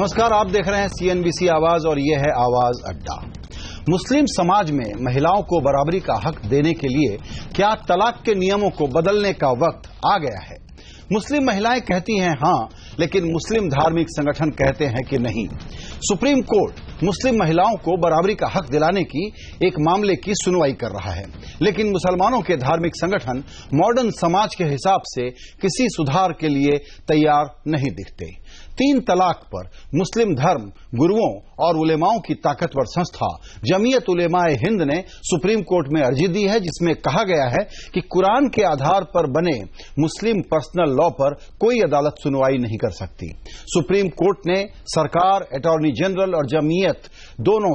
नमस्कार, आप देख रहे हैं CNBC आवाज और यह है आवाज अड्डा। मुस्लिम समाज में महिलाओं को बराबरी का हक देने के लिए क्या तलाक के नियमों को बदलने का वक्त आ गया है? मुस्लिम महिलाएं कहती हैं हां, लेकिन मुस्लिम धार्मिक संगठन कहते हैं कि नहीं। सुप्रीम कोर्ट मुस्लिम महिलाओं को बराबरी का हक दिलाने की एक मामले की सुनवाई कर रहा है, लेकिन मुसलमानों के धार्मिक संगठन मॉडर्न समाज के हिसाब से किसी सुधार के लिए तैयार नहीं दिखते। 3 तलाक पर मुस्लिम धर्म गुरुओं और उलेमाओं की ताकतवर संस्था जमीयत उलेमाए हिंद ने सुप्रीम कोर्ट में अर्जी दी है, जिसमें कहा गया है कि कुरान के आधार पर बने मुस्लिम पर्सनल लॉ पर कोई अदालत सुनवाई नहीं कर सकती। सुप्रीम कोर्ट ने सरकार, अटॉर्नी जनरल और जमीयत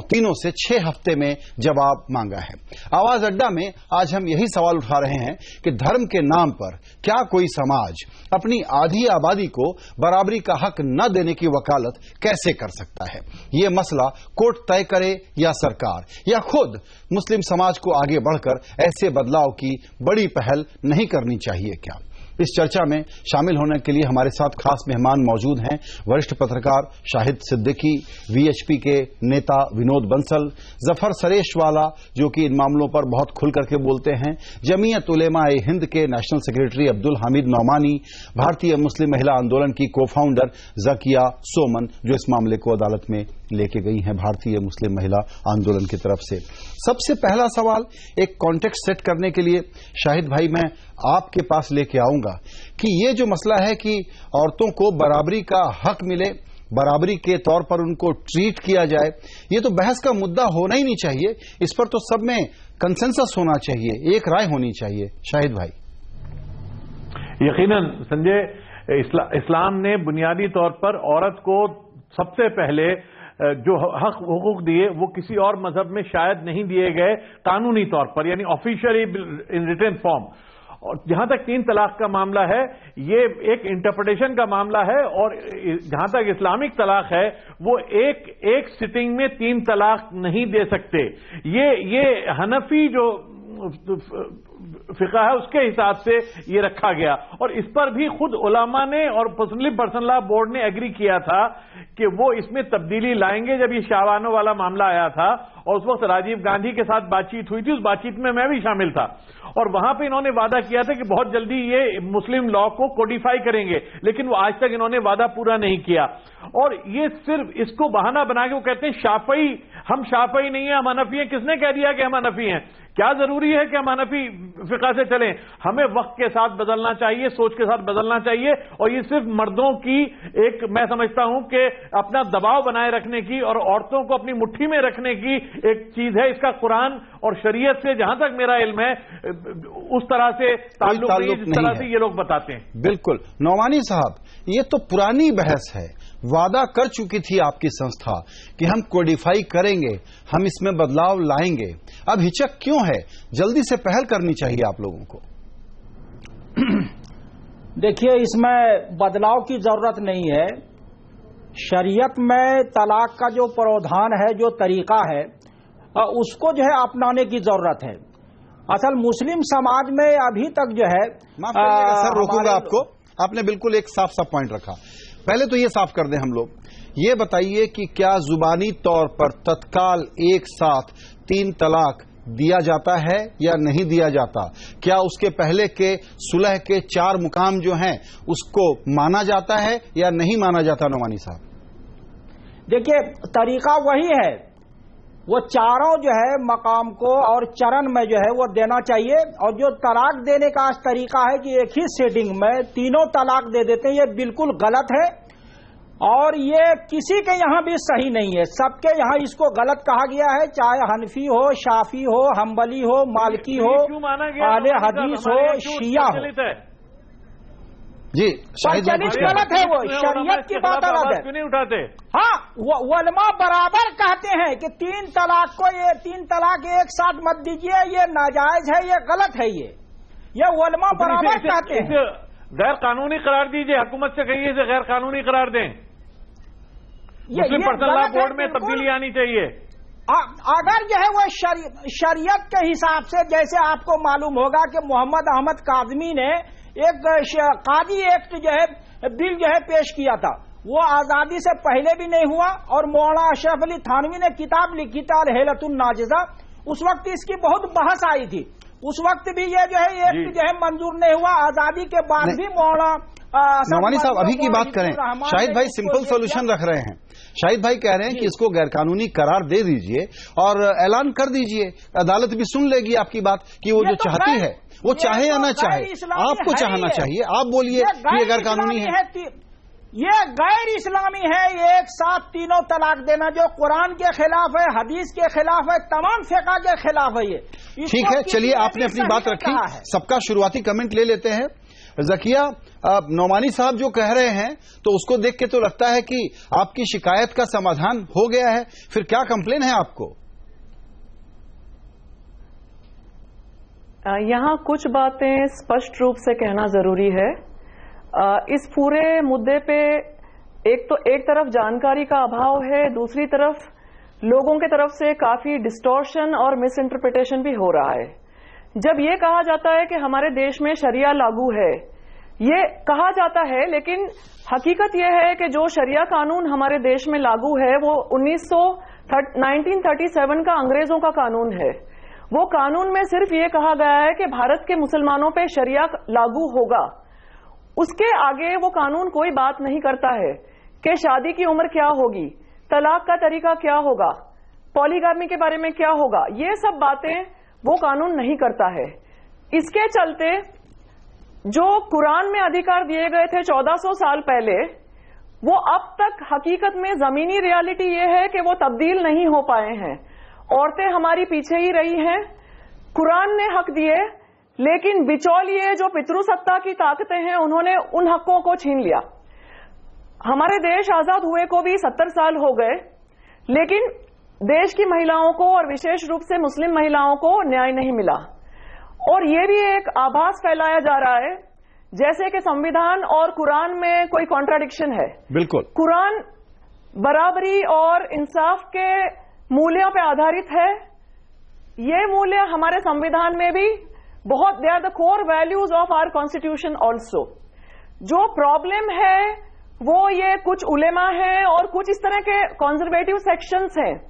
तीनों से 6 हफ्ते में जवाब मांगा है। आवाज अड्डा में आज हम यही सवाल उठा रहे हैं कि धर्म के नाम पर क्या कोई समाज अपनी आधी आबादी को बराबरी का हक न देने की वकालत कैसे कर सकता है? यह मसला कोर्ट तय करे या सरकार, या खुद मुस्लिम समाज को आगे बढ़कर ऐसे बदलाव की बड़ी पहल नहीं करनी चाहिए क्या? इस चर्चा में शामिल होने के लिए हमारे साथ खास मेहमान मौजूद हैं। वरिष्ठ पत्रकार शाहिद सिद्दीकी, VHP के नेता विनोद बंसल, जफर सरेशवाला जो कि इन मामलों पर बहुत खुल करके बोलते हैं, जमीयत उलेमाए हिंद के नेशनल सेक्रेटरी अब्दुल हामिद नौमानी, भारतीय मुस्लिम महिला आंदोलन की को-फाउंडर जकिया सोमन जो इस मामले को अदालत में लेके गई हैं भारतीय मुस्लिम महिला आंदोलन की तरफ से। सबसे पहला सवाल एक कॉन्टेक्स्ट सेट करने के लिए शाहिद भाई मैं आपके पास लेके आऊंगा कि ये जो मसला है कि औरतों को बराबरी का हक मिले, बराबरी के तौर पर उनको ट्रीट किया जाए, ये तो बहस का मुद्दा होना ही नहीं चाहिए। इस पर तो सब में कंसेंसस होना चाहिए, एक राय होनी चाहिए। शाहिद भाई। यकीनन संजय, इस्लाम ने बुनियादी तौर पर औरत को सबसे पहले जो हक हुकूक दिए वो किसी और मजहब में शायद नहीं दिए गए कानूनी तौर पर, यानी ऑफिशियली इन रिटन फॉर्म। और जहां तक 3 तलाक का मामला है, ये एक इंटरप्रिटेशन का मामला है, और जहां तक इस्लामिक तलाक है वो एक सिटिंग में 3 तलाक नहीं दे सकते। ये हनफी जो फिक़ा है उसके हिसाब से ये रखा गया, और इस पर भी खुद उलमा ने और पर्सनल लॉ बोर्ड ने एग्री किया था कि वो इसमें तब्दीली लाएंगे। जब ये शाहबानो वाला मामला आया था और उस वक्त राजीव गांधी के साथ बातचीत हुई थी, उस बातचीत में मैं भी शामिल था, और वहां पे इन्होंने वादा किया था कि बहुत जल्दी ये मुस्लिम लॉ को कोडिफाई करेंगे, लेकिन वो आज तक इन्होंने वादा पूरा नहीं किया। और ये सिर्फ इसको बहाना बना के वो कहते हैं शाफई, हम शाफई नहीं है, हम हनफी हैं। किसने कह दिया कि हम हनफी हैं? क्या जरूरी है कि हम हनफी फिक़ा से चलें? हमें वक्त के साथ बदलना चाहिए, सोच के साथ बदलना चाहिए, और ये सिर्फ मर्दों की एक, मैं समझता हूं कि अपना दबाव बनाए रखने की और औरतों को अपनी मुट्ठी में रखने की एक चीज है। इसका कुरान और शरीयत से जहां तक मेरा इल्म है उस तरह से ताल्लुक नहीं, जिस तरह से ये लोग बताते हैं। बिल्कुल नौमानी साहब, ये तो पुरानी बहस है। वादा कर चुकी थी आपकी संस्था कि हम कोडिफाई करेंगे, हम इसमें बदलाव लाएंगे। अब हिचक क्यों है? जल्दी से पहल करनी चाहिए आप लोगों को। देखिए, इसमें बदलाव की जरूरत नहीं है। शरीयत में तलाक का जो प्रावधान है, जो तरीका है, उसको जो है अपनाने की जरूरत है। असल मुस्लिम समाज में अभी तक जो है, माफ करिएगा सर, रोकूंगा आपको। आपने बिल्कुल एक साफ सा पॉइंट रखा। पहले तो ये साफ कर दें हम लोग, ये बताइए कि क्या जुबानी तौर पर तत्काल एक साथ 3 तलाक दिया जाता है या नहीं दिया जाता? क्या उसके पहले के सुलह के 4 मुकाम जो हैं उसको माना जाता है या नहीं माना जाता? नौमानी साहब देखिए, तरीका वही है, वो चारों जो है मकाम को और चरण में जो है वो देना चाहिए। और जो तलाक देने का आज तरीका है कि एक ही सेटिंग में 3 तलाक दे देते हैं, ये बिल्कुल गलत है, और ये किसी के यहां भी सही नहीं है। सबके यहां इसको गलत कहा गया है, चाहे हनफी हो, शाफी हो, हम्बली हो, मालिकी हो, अहले हदीस हो, शिया हो। जी, गलत है वो, शरीयत की बात अलग है। क्यों नहीं उठाते? हाँ, उलमा बराबर कहते हैं कि 3 तलाक को, ये 3 तलाक एक साथ मत दीजिए, ये नाजायज है, ये गलत है। ये उलमा बराबर कहते हैं। गैर कानूनी करार दीजिए, हुकूमत से कहिए इसे गैर कानूनी करार दें। मुस्लिम पर्सनल लॉ बोर्ड में तब्दीली आनी चाहिए। अगर जो है वो शरीयत के हिसाब से, जैसे आपको मालूम होगा कि मोहम्मद अहमद काज़मी ने एक काजी एक्ट जो है बिल जो है पेश किया था, वो आजादी से पहले भी नहीं हुआ। और मौलाना अशरफ अली थानवी ने किताब लिखी थी अल-हिलतुन नाजिज़ा, उस वक्त इसकी बहुत बहस आई थी। उस वक्त भी ये जो है एक जो है मंजूर नहीं हुआ। आजादी के बाद भी मौलाना नौमानी साहब अभी की बात करें, शाहिद भाई सिंपल सॉल्यूशन रख रहे हैं। शाहिद भाई कह रहे हैं कि इसको गैरकानूनी करार दे दीजिए और ऐलान कर दीजिए, अदालत भी सुन लेगी आपकी बात कि वो जो चाहती है वो चाहे या ना चाहे, आपको चाहना चाहिए। आप बोलिए कि ये गैरकानूनी है। ये गैर इस्लामी है। एक साथ तीनों तलाक देना जो कुरान के खिलाफ है, हदीस के खिलाफ है, तमाम फिक़ह के खिलाफ है। ये ठीक है, चलिए आपने अपनी बात रखी, सबका शुरुआती कमेंट ले लेते हैं। ज़किया, नौमानी साहब जो कह रहे हैं तो उसको देख के तो लगता है कि आपकी शिकायत का समाधान हो गया है, फिर क्या कंप्लेन है आपको? यहाँ कुछ बातें स्पष्ट रूप से कहना जरूरी है। इस पूरे मुद्दे पे एक तरफ जानकारी का अभाव है, दूसरी तरफ लोगों के तरफ से काफी डिस्टॉर्शन और मिस इंटरप्रिटेशन भी हो रहा है। जब ये कहा जाता है कि हमारे देश में शरिया लागू है, ये कहा जाता है, लेकिन हकीकत यह है कि जो शरिया कानून हमारे देश में लागू है वो 1937 का अंग्रेजों का कानून है। वो कानून में सिर्फ ये कहा गया है कि भारत के मुसलमानों पे शरिया लागू होगा। उसके आगे वो कानून कोई बात नहीं करता है कि शादी की उम्र क्या होगी, तलाक का तरीका क्या होगा, पॉलीगामी के बारे में क्या होगा। ये सब बातें वो कानून नहीं करता है। इसके चलते जो कुरान में अधिकार दिए गए थे 1400 साल पहले, वो अब तक हकीकत में जमीनी रियलिटी ये है कि वो तब्दील नहीं हो पाए हैं। औरतें हमारी पीछे ही रही हैं। कुरान ने हक दिए, लेकिन बिचौलिए जो पितृसत्ता की ताकतें हैं उन्होंने उन हकों को छीन लिया। हमारे देश आजाद हुए को भी 70 साल हो गए, लेकिन देश की महिलाओं को और विशेष रूप से मुस्लिम महिलाओं को न्याय नहीं मिला। और ये भी एक आभास फैलाया जा रहा है जैसे कि संविधान और कुरान में कोई कॉन्ट्राडिक्शन है। बिल्कुल, कुरान बराबरी और इंसाफ के मूल्यों पर आधारित है। ये मूल्य हमारे संविधान में भी बहुत, they are the core values of our constitution also. जो प्रॉब्लम है वो ये कुछ उलेमा हैं और कुछ इस तरह के कंजर्वेटिव सेक्शंस हैं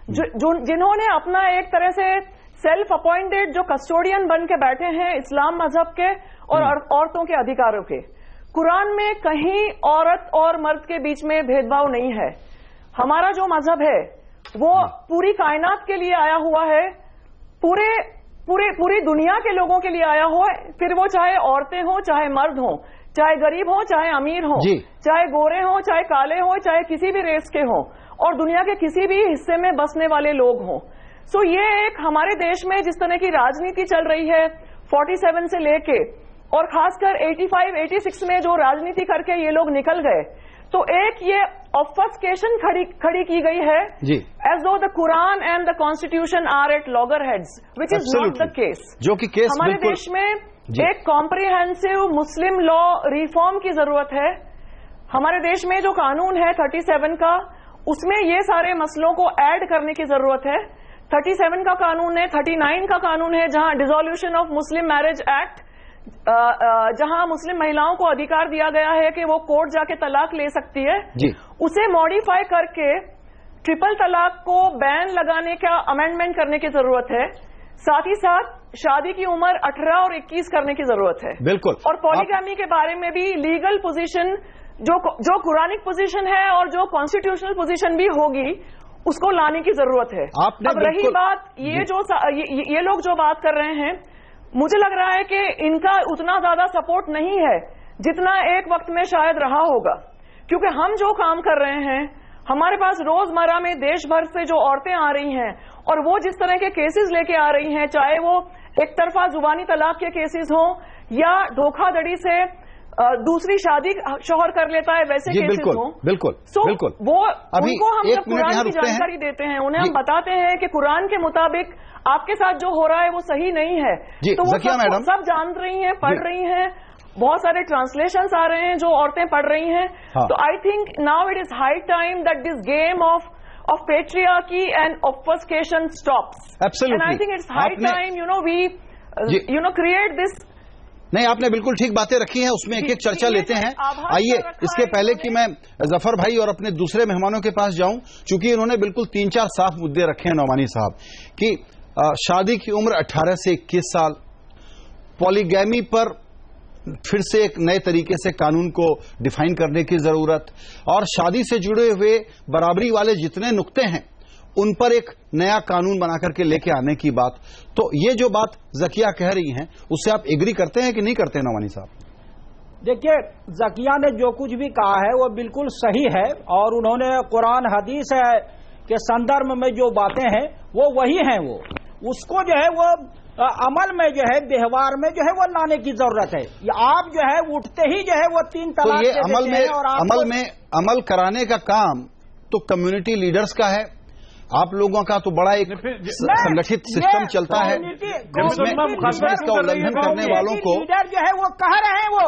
जिन्होंने अपना एक तरह से सेल्फ अपॉइंटेड जो कस्टोडियन बन के बैठे हैं इस्लाम मजहब के और औरतों के अधिकारों के। कुरान में कहीं औरत और मर्द के बीच में भेदभाव नहीं है। हमारा जो मजहब है वो पूरी कायनात के लिए आया हुआ है, पूरी दुनिया के लोगों के लिए आया हुआ है, फिर वो चाहे औरतें हों, चाहे मर्द हों, चाहे गरीब हों, चाहे अमीर हों, चाहे गोरे हों, चाहे काले हों, चाहे किसी भी रेस के हों और दुनिया के किसी भी हिस्से में बसने वाले लोग हों। सो ये एक हमारे देश में जिस तरह की राजनीति चल रही है 47 से लेके और खासकर 85-86 में जो राजनीति करके ये लोग निकल गए, तो एक ये ऑफस्केशन खड़ी की गई है as though the Quran and the constitution are at loggerheads, which is not the case. जो कि केस हमारे देश में एक कॉम्प्रिहेंसिव मुस्लिम लॉ रिफॉर्म की जरूरत है। हमारे देश में जो कानून है 37 का, उसमें ये सारे मसलों को ऐड करने की जरूरत है। 37 का कानून है, 39 का कानून है जहां dissolution of Muslim marriage act, जहां मुस्लिम महिलाओं को अधिकार दिया गया है कि वो कोर्ट जाके तलाक ले सकती है, उसे मॉडिफाई करके ट्रिपल तलाक को बैन लगाने का अमेंडमेंट करने की जरूरत है। साथ ही साथ शादी की उम्र 18 और 21 करने की जरूरत है। बिल्कुल। और पॉलीगामी के बारे में भी लीगल पोजीशन जो कुरानिक पोजीशन है और जो कॉन्स्टिट्यूशनल पोजीशन भी होगी उसको लाने की जरूरत है। अब रही बात ये लोग जो बात कर रहे हैं, मुझे लग रहा है कि इनका उतना ज्यादा सपोर्ट नहीं है जितना एक वक्त में शायद रहा होगा, क्योंकि हम जो काम कर रहे हैं, हमारे पास रोजमर्रा में देश भर से जो औरतें आ रही हैं और वो जिस तरह के केसेस लेके आ रही हैं, चाहे वो एक तरफा जुबानी तलाक के केसेस हों या धोखाधड़ी से दूसरी शादी शौहर कर लेता है वैसे केसेस हों। बिल्कुल, बिल्कुल। वो उनको हम जब कुरान की जानकारी देते हैं, उन्हें हम बताते हैं कि कुरान के मुताबिक आपके साथ जो हो रहा है वो सही नहीं है, तो वो सब जान रही हैं, पढ़ रही हैं, बहुत सारे ट्रांसलेशंस आ रहे हैं जो औरतें पढ़ रही हैं। तो I think now it is high time that this game of patriarchy and obfuscation stops. Absolutely. And I think it's high time, we create this नहीं, आपने बिल्कुल ठीक बातें रखी हैं, उसमें एक एक चर्चा लेते हैं। आइए, इसके पहले कि मैं जफर भाई और अपने दूसरे मेहमानों के पास जाऊं, चूंकि इन्होंने बिल्कुल 3-4 साफ मुद्दे रखे हैं नौमानी साहब, कि शादी की उम्र 18 से 21 साल, पॉलीगैमी पर फिर से एक नए तरीके से कानून को डिफाइन करने की जरूरत, और शादी से जुड़े हुए बराबरी वाले जितने नुक्ते हैं उन पर एक नया कानून बनाकर के लेके आने की बात। तो ये जो बात जकिया कह रही हैं, उससे आप एग्री करते हैं कि नहीं करते नौमानी साहब? देखिए, जकिया ने जो कुछ भी कहा है वो बिल्कुल सही है, और उन्होंने कुरान हदीस के संदर्भ में जो बातें हैं वो वही हैं। वो उसको जो है वो अमल में जो है, व्यवहार में जो है वो लाने की जरूरत है। आप जो है उठते ही जो है वो 3 तलाक तो ये अमल कराने का काम तो कम्युनिटी लीडर्स का है। आप लोगों का तो बड़ा एक संगठित सिस्टम चलता है जिसमें इसका उल्लंघन करने वालों को लीडर जो है वो कह रहे हैं, वो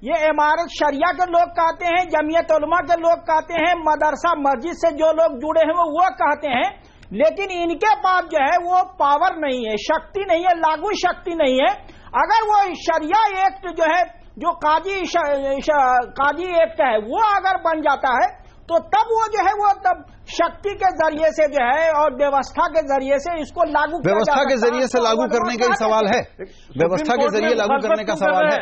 ये इमारत शरिया के लोग कहते हैं, जमीयत उलमा के लोग कहते हैं, मदरसा मस्जिद से जो लोग जुड़े हैं वो कहते हैं, लेकिन इनके पास जो है वो पावर नहीं है, शक्ति नहीं है, लागू शक्ति नहीं है। अगर वो शरिया एक्ट जो है, जो काजी एक्ट है, वो अगर बन जाता है तो तब वो जो है वो तब शक्ति के जरिए से जो है और व्यवस्था के जरिए से इसको लागू, व्यवस्था के जरिए से लागू करने का ही सवाल है, व्यवस्था के जरिए लागू करने का सवाल है।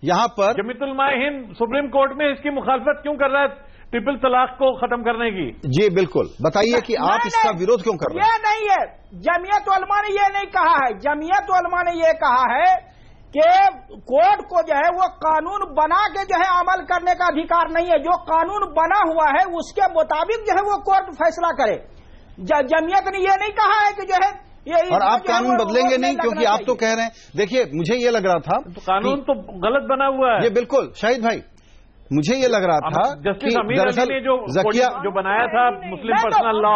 यहाँ पर जमीयतुल उलमा हिंद सुप्रीम कोर्ट में इसकी मुखालफत क्यों कर रहा है, ट्रिपल तलाक को खत्म करने की? जी बिल्कुल, बताइए कि आप इसका विरोध क्यों कर रहे हैं? ये नहीं है, जमीयत उलमा ने ये नहीं कहा है। जमीयत उलमा ने ये कहा है कि कोर्ट को जो है वो कानून बना के जो है अमल करने का अधिकार नहीं है। जो कानून बना हुआ है उसके मुताबिक जो है वो कोर्ट फैसला करे। जमीयत ने ये नहीं कहा है कि जो है ये, और आप कानून बदलेंगे नहीं, क्योंकि आप तो कह रहे हैं, देखिए मुझे ये लग रहा था तो कानून तो गलत बना हुआ है। ये बिल्कुल शाहिद भाई, मुझे ये लग रहा था कि दरअसल ने जो बनाया था मुस्लिम पर्सनल लॉ,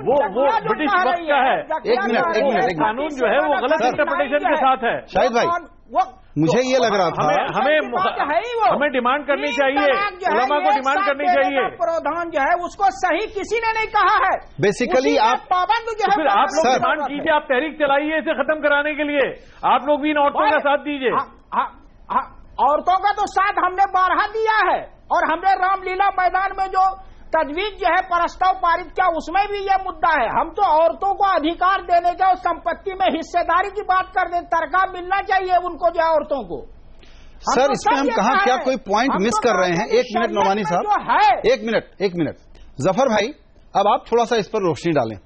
वो ब्रिटिश वक्त का है। एक मिनट, कानून जो है वो गलत इंटरप्रिटेशन के साथ है। शाहिद भाई, मुझे ये लग रहा था हमें डिमांड करनी चाहिए, उलमा को डिमांड करनी चाहिए। प्रावधान जो है उसको सही किसी ने नहीं कहा है। बेसिकली आप पाबंद जो है, फिर आप लोग डिमांड कीजिए, आप तहरीक चलाइए इसे खत्म कराने के लिए। आप लोग भी इन औरतों का साथ दीजिए। औरतों का तो साथ हमने 12 दिया है, और हमने रामलीला मैदान में जो तजवीज जो है प्रस्ताव पारित किया उसमें भी ये मुद्दा है। हम तो औरतों को अधिकार देने का और संपत्ति में हिस्सेदारी की बात कर दे, तरका मिलना चाहिए उनको जो है औरतों को। सर इसमें हम कहा क्या कोई पॉइंट मिस कर रहे हैं? एक मिनट नौमानी साहब, एक मिनट जफर भाई, अब आप थोड़ा सा इस पर रोशनी डालें।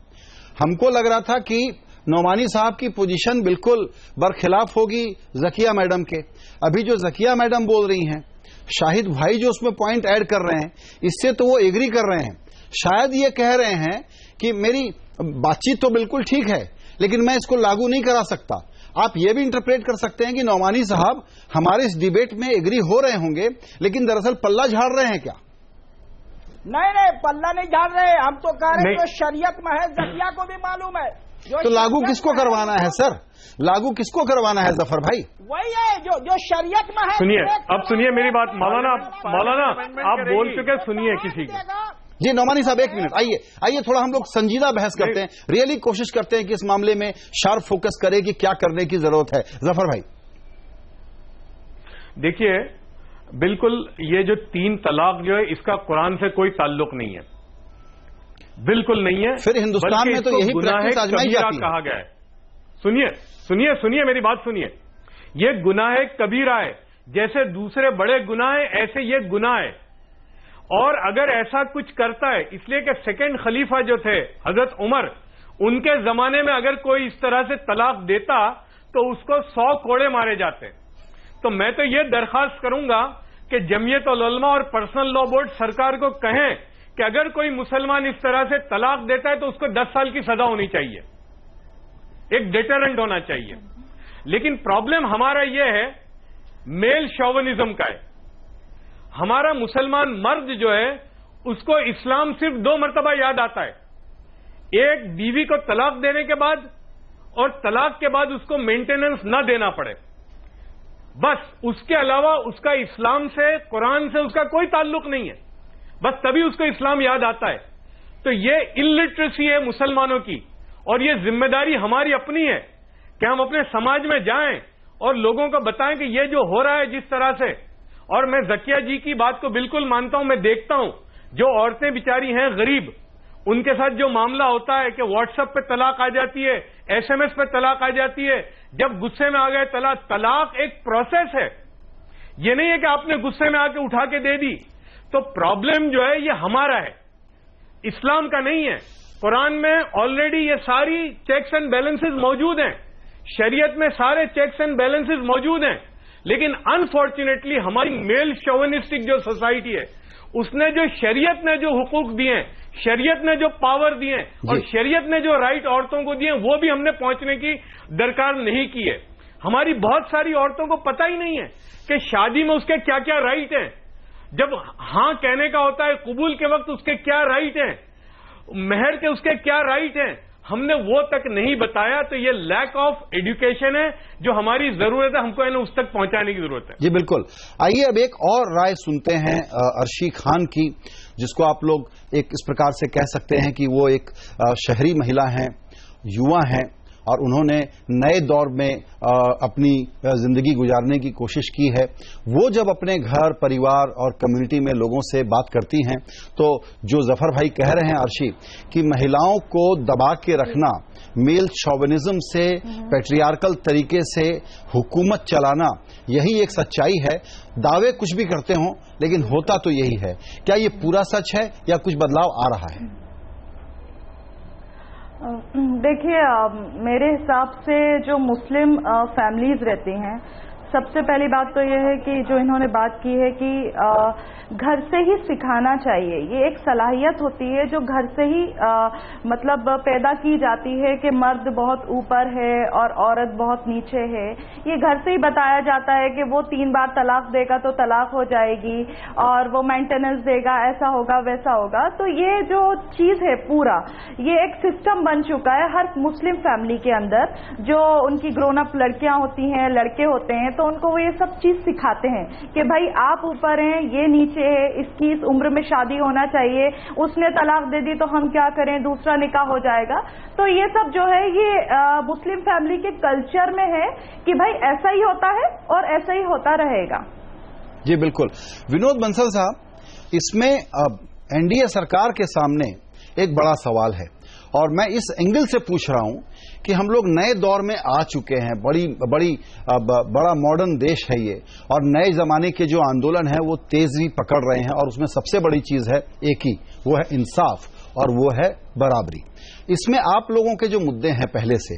हमको लग रहा था कि नौमानी साहब की पोजीशन बिल्कुल बरखिलाफ होगी जकिया मैडम के। अभी जो जकिया मैडम बोल रही हैं, शाहिद भाई जो उसमें पॉइंट ऐड कर रहे हैं, इससे तो वो एग्री कर रहे हैं। शायद ये कह रहे हैं कि मेरी बातचीत तो बिल्कुल ठीक है, लेकिन मैं इसको लागू नहीं करा सकता। आप ये भी इंटरप्रेट कर सकते हैं कि नौमानी साहब हमारे इस डिबेट में एग्री हो रहे होंगे, लेकिन दरअसल पल्ला झाड़ रहे हैं क्या? नहीं, पल्ला नहीं झाड़ रहे, हम तो कह रहे हैं जो शरीयत में है, जकिया को भी मालूम है। तो लागू किसको करवाना है सर? लागू किसको करवाना है जफर भाई? वही है जो शरीयत में है। सुनिए, अब सुनिए मेरी बात। मौलाना आप बोल चुके, सुनिए किसी की। जी नौमानी साहब, एक मिनट, आइए थोड़ा हम लोग संजीदा बहस करते हैं, रियली कोशिश करते हैं कि इस मामले में शार्प फोकस करें कि क्या करने की जरूरत है। जफर भाई देखिए, बिल्कुल ये जो 3 तलाक जो है इसका कुरान से कोई ताल्लुक नहीं है, बिल्कुल नहीं है। फिर हिंदुस्तान में तो यही प्रैक्टिस आजमाई जाती है। कहा गया है। सुनिए मेरी बात सुनिए। ये गुनाह कबीरा है, जैसे दूसरे बड़े गुनाह है ऐसे ये गुनाह है। और अगर ऐसा कुछ करता है, इसलिए कि सेकंड खलीफा जो थे हजरत उमर, उनके जमाने में अगर कोई इस तरह से तलाक देता तो उसको 100 कोड़े मारे जाते। तो मैं तो ये दरखास्त करूंगा कि जमीयत उलमा और पर्सनल लॉ बोर्ड सरकार को कहें कि अगर कोई मुसलमान इस तरह से तलाक देता है तो उसको 10 साल की सजा होनी चाहिए, एक डिटरेंट होना चाहिए। लेकिन प्रॉब्लम हमारा यह है, मेल शोविनिज्म का है। हमारा मुसलमान मर्द जो है उसको इस्लाम सिर्फ 2 मरतबा याद आता है, एक बीवी को तलाक देने के बाद और तलाक के बाद उसको मेंटेनेंस न देना पड़े, बस। उसके अलावा उसका इस्लाम से, कुरान से उसका कोई ताल्लुक नहीं है, बस तभी उसको इस्लाम याद आता है। तो ये इलिटरेसी है मुसलमानों की, और ये जिम्मेदारी हमारी अपनी है कि हम अपने समाज में जाएं और लोगों को बताएं कि ये जो हो रहा है जिस तरह से, और मैं जकिया जी की बात को बिल्कुल मानता हूं, मैं देखता हूं जो औरतें बेचारी हैं गरीब, उनके साथ जो मामला होता है कि व्हाट्सएप पे तलाक आ जाती है, एसएमएस पे तलाक आ जाती है, जब गुस्से में आ गए तलाक एक प्रोसेस है, ये नहीं है कि आपने गुस्से में आके उठा के दे दी। तो प्रॉब्लम जो है ये हमारा है, इस्लाम का नहीं है। कुरान में ऑलरेडी ये सारी चेक्स एंड बैलेंसेस मौजूद हैं, शरीयत में सारे चेक्स एंड बैलेंसेस मौजूद हैं, लेकिन अनफॉर्चुनेटली हमारी मेल शोविनिस्टिक जो सोसाइटी है, उसने जो शरीयत ने जो हुकूक दिए हैं, शरीयत ने जो पावर दिए हैं और शरीयत ने जो राइट औरतों को दिए हैं, वो भी हमने पहुंचने की दरकार नहीं की है। हमारी बहुत सारी औरतों को पता ही नहीं है कि शादी में उसके क्या क्या राइट हैं, जब हां कहने का होता है कबूल के वक्त उसके क्या राइट हैं, मेहर के उसके क्या राइट हैं, हमने वो तक नहीं बताया। तो ये लैक ऑफ एजुकेशन है जो हमारी जरूरत है, हमको इन्हें उस तक पहुंचाने की जरूरत है। जी बिल्कुल। आइए अब एक और राय सुनते हैं अर्शी खान की, जिसको आप लोग एक इस प्रकार से कह सकते हैं कि वो एक शहरी महिला हैं, युवा हैं, और उन्होंने नए दौर में अपनी जिंदगी गुजारने की कोशिश की है। वो जब अपने घर परिवार और कम्युनिटी में लोगों से बात करती हैं तो जो जफर भाई कह रहे हैं अर्शी कि महिलाओं को दबा के रखना, मेल शॉविनिज्म से, पैट्रियार्कल तरीके से हुकूमत चलाना, यही एक सच्चाई है। दावे कुछ भी करते हों लेकिन होता तो यही है। क्या ये पूरा सच है या कुछ बदलाव आ रहा है? देखिए, मेरे हिसाब से जो मुस्लिम फैमिलीज रहती हैं, सबसे पहली बात तो यह है कि जो इन्होंने बात की है कि घर से ही सिखाना चाहिए। ये एक सलाहियत होती है जो घर से ही मतलब पैदा की जाती है कि मर्द बहुत ऊपर है और औरत बहुत नीचे है। ये घर से ही बताया जाता है कि वो 3 बार तलाक देगा तो तलाक हो जाएगी और वो मेंटेनेंस देगा, ऐसा होगा वैसा होगा। तो ये जो चीज है पूरा, ये एक सिस्टम बन चुका है हर मुस्लिम फैमिली के अंदर। जो उनकी ग्रोन अप लड़कियां होती हैं, लड़के होते हैं, तो उनको वो ये सब चीज सिखाते हैं कि भाई आप ऊपर हैं, ये नीचे है, इसकी इस उम्र में शादी होना चाहिए, उसने तलाक दे दी तो हम क्या करें, दूसरा निकाह हो जाएगा। तो ये सब जो है ये मुस्लिम फैमिली के कल्चर में है कि भाई ऐसा ही होता है और ऐसा ही होता रहेगा। जी बिल्कुल। विनोद बंसल साहब, इसमें एनडीए सरकार के सामने एक बड़ा सवाल है और मैं इस एंगल से पूछ रहा हूं कि हम लोग नए दौर में आ चुके हैं, बड़ा मॉडर्न देश है ये, और नए जमाने के जो आंदोलन है वो तेजी पकड़ रहे हैं और उसमें सबसे बड़ी चीज है एक ही, वो है इंसाफ और वो है बराबरी। इसमें आप लोगों के जो मुद्दे हैं पहले से,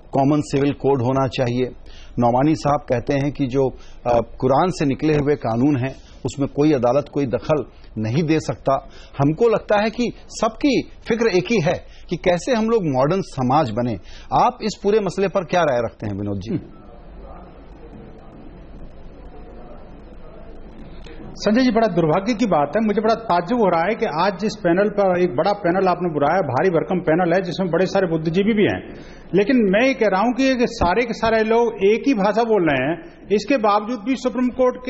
कॉमन सिविल कोड होना चाहिए। नौमानी साहब कहते हैं कि जो कुरान से निकले हुए कानून हैं उसमें कोई अदालत कोई दखल नहीं दे सकता। हमको लगता है कि सबकी फिक्र एक ही है कि कैसे हम लोग मॉडर्न समाज बने। आप इस पूरे मसले पर क्या राय रखते हैं विनोद जी? संजय जी, बड़ा दुर्भाग्य की बात है, मुझे बड़ा ताज्जुब हो रहा है कि आज जिस पैनल पर, एक बड़ा पैनल आपने बुलाया, भारी भरकम पैनल है जिसमें बड़े सारे बुद्धिजीवी भी हैं, लेकिन मैं ये कह रहा हूं कि सारे के सारे लोग एक ही भाषा बोल रहे हैं, इसके बावजूद भी सुप्रीम कोर्ट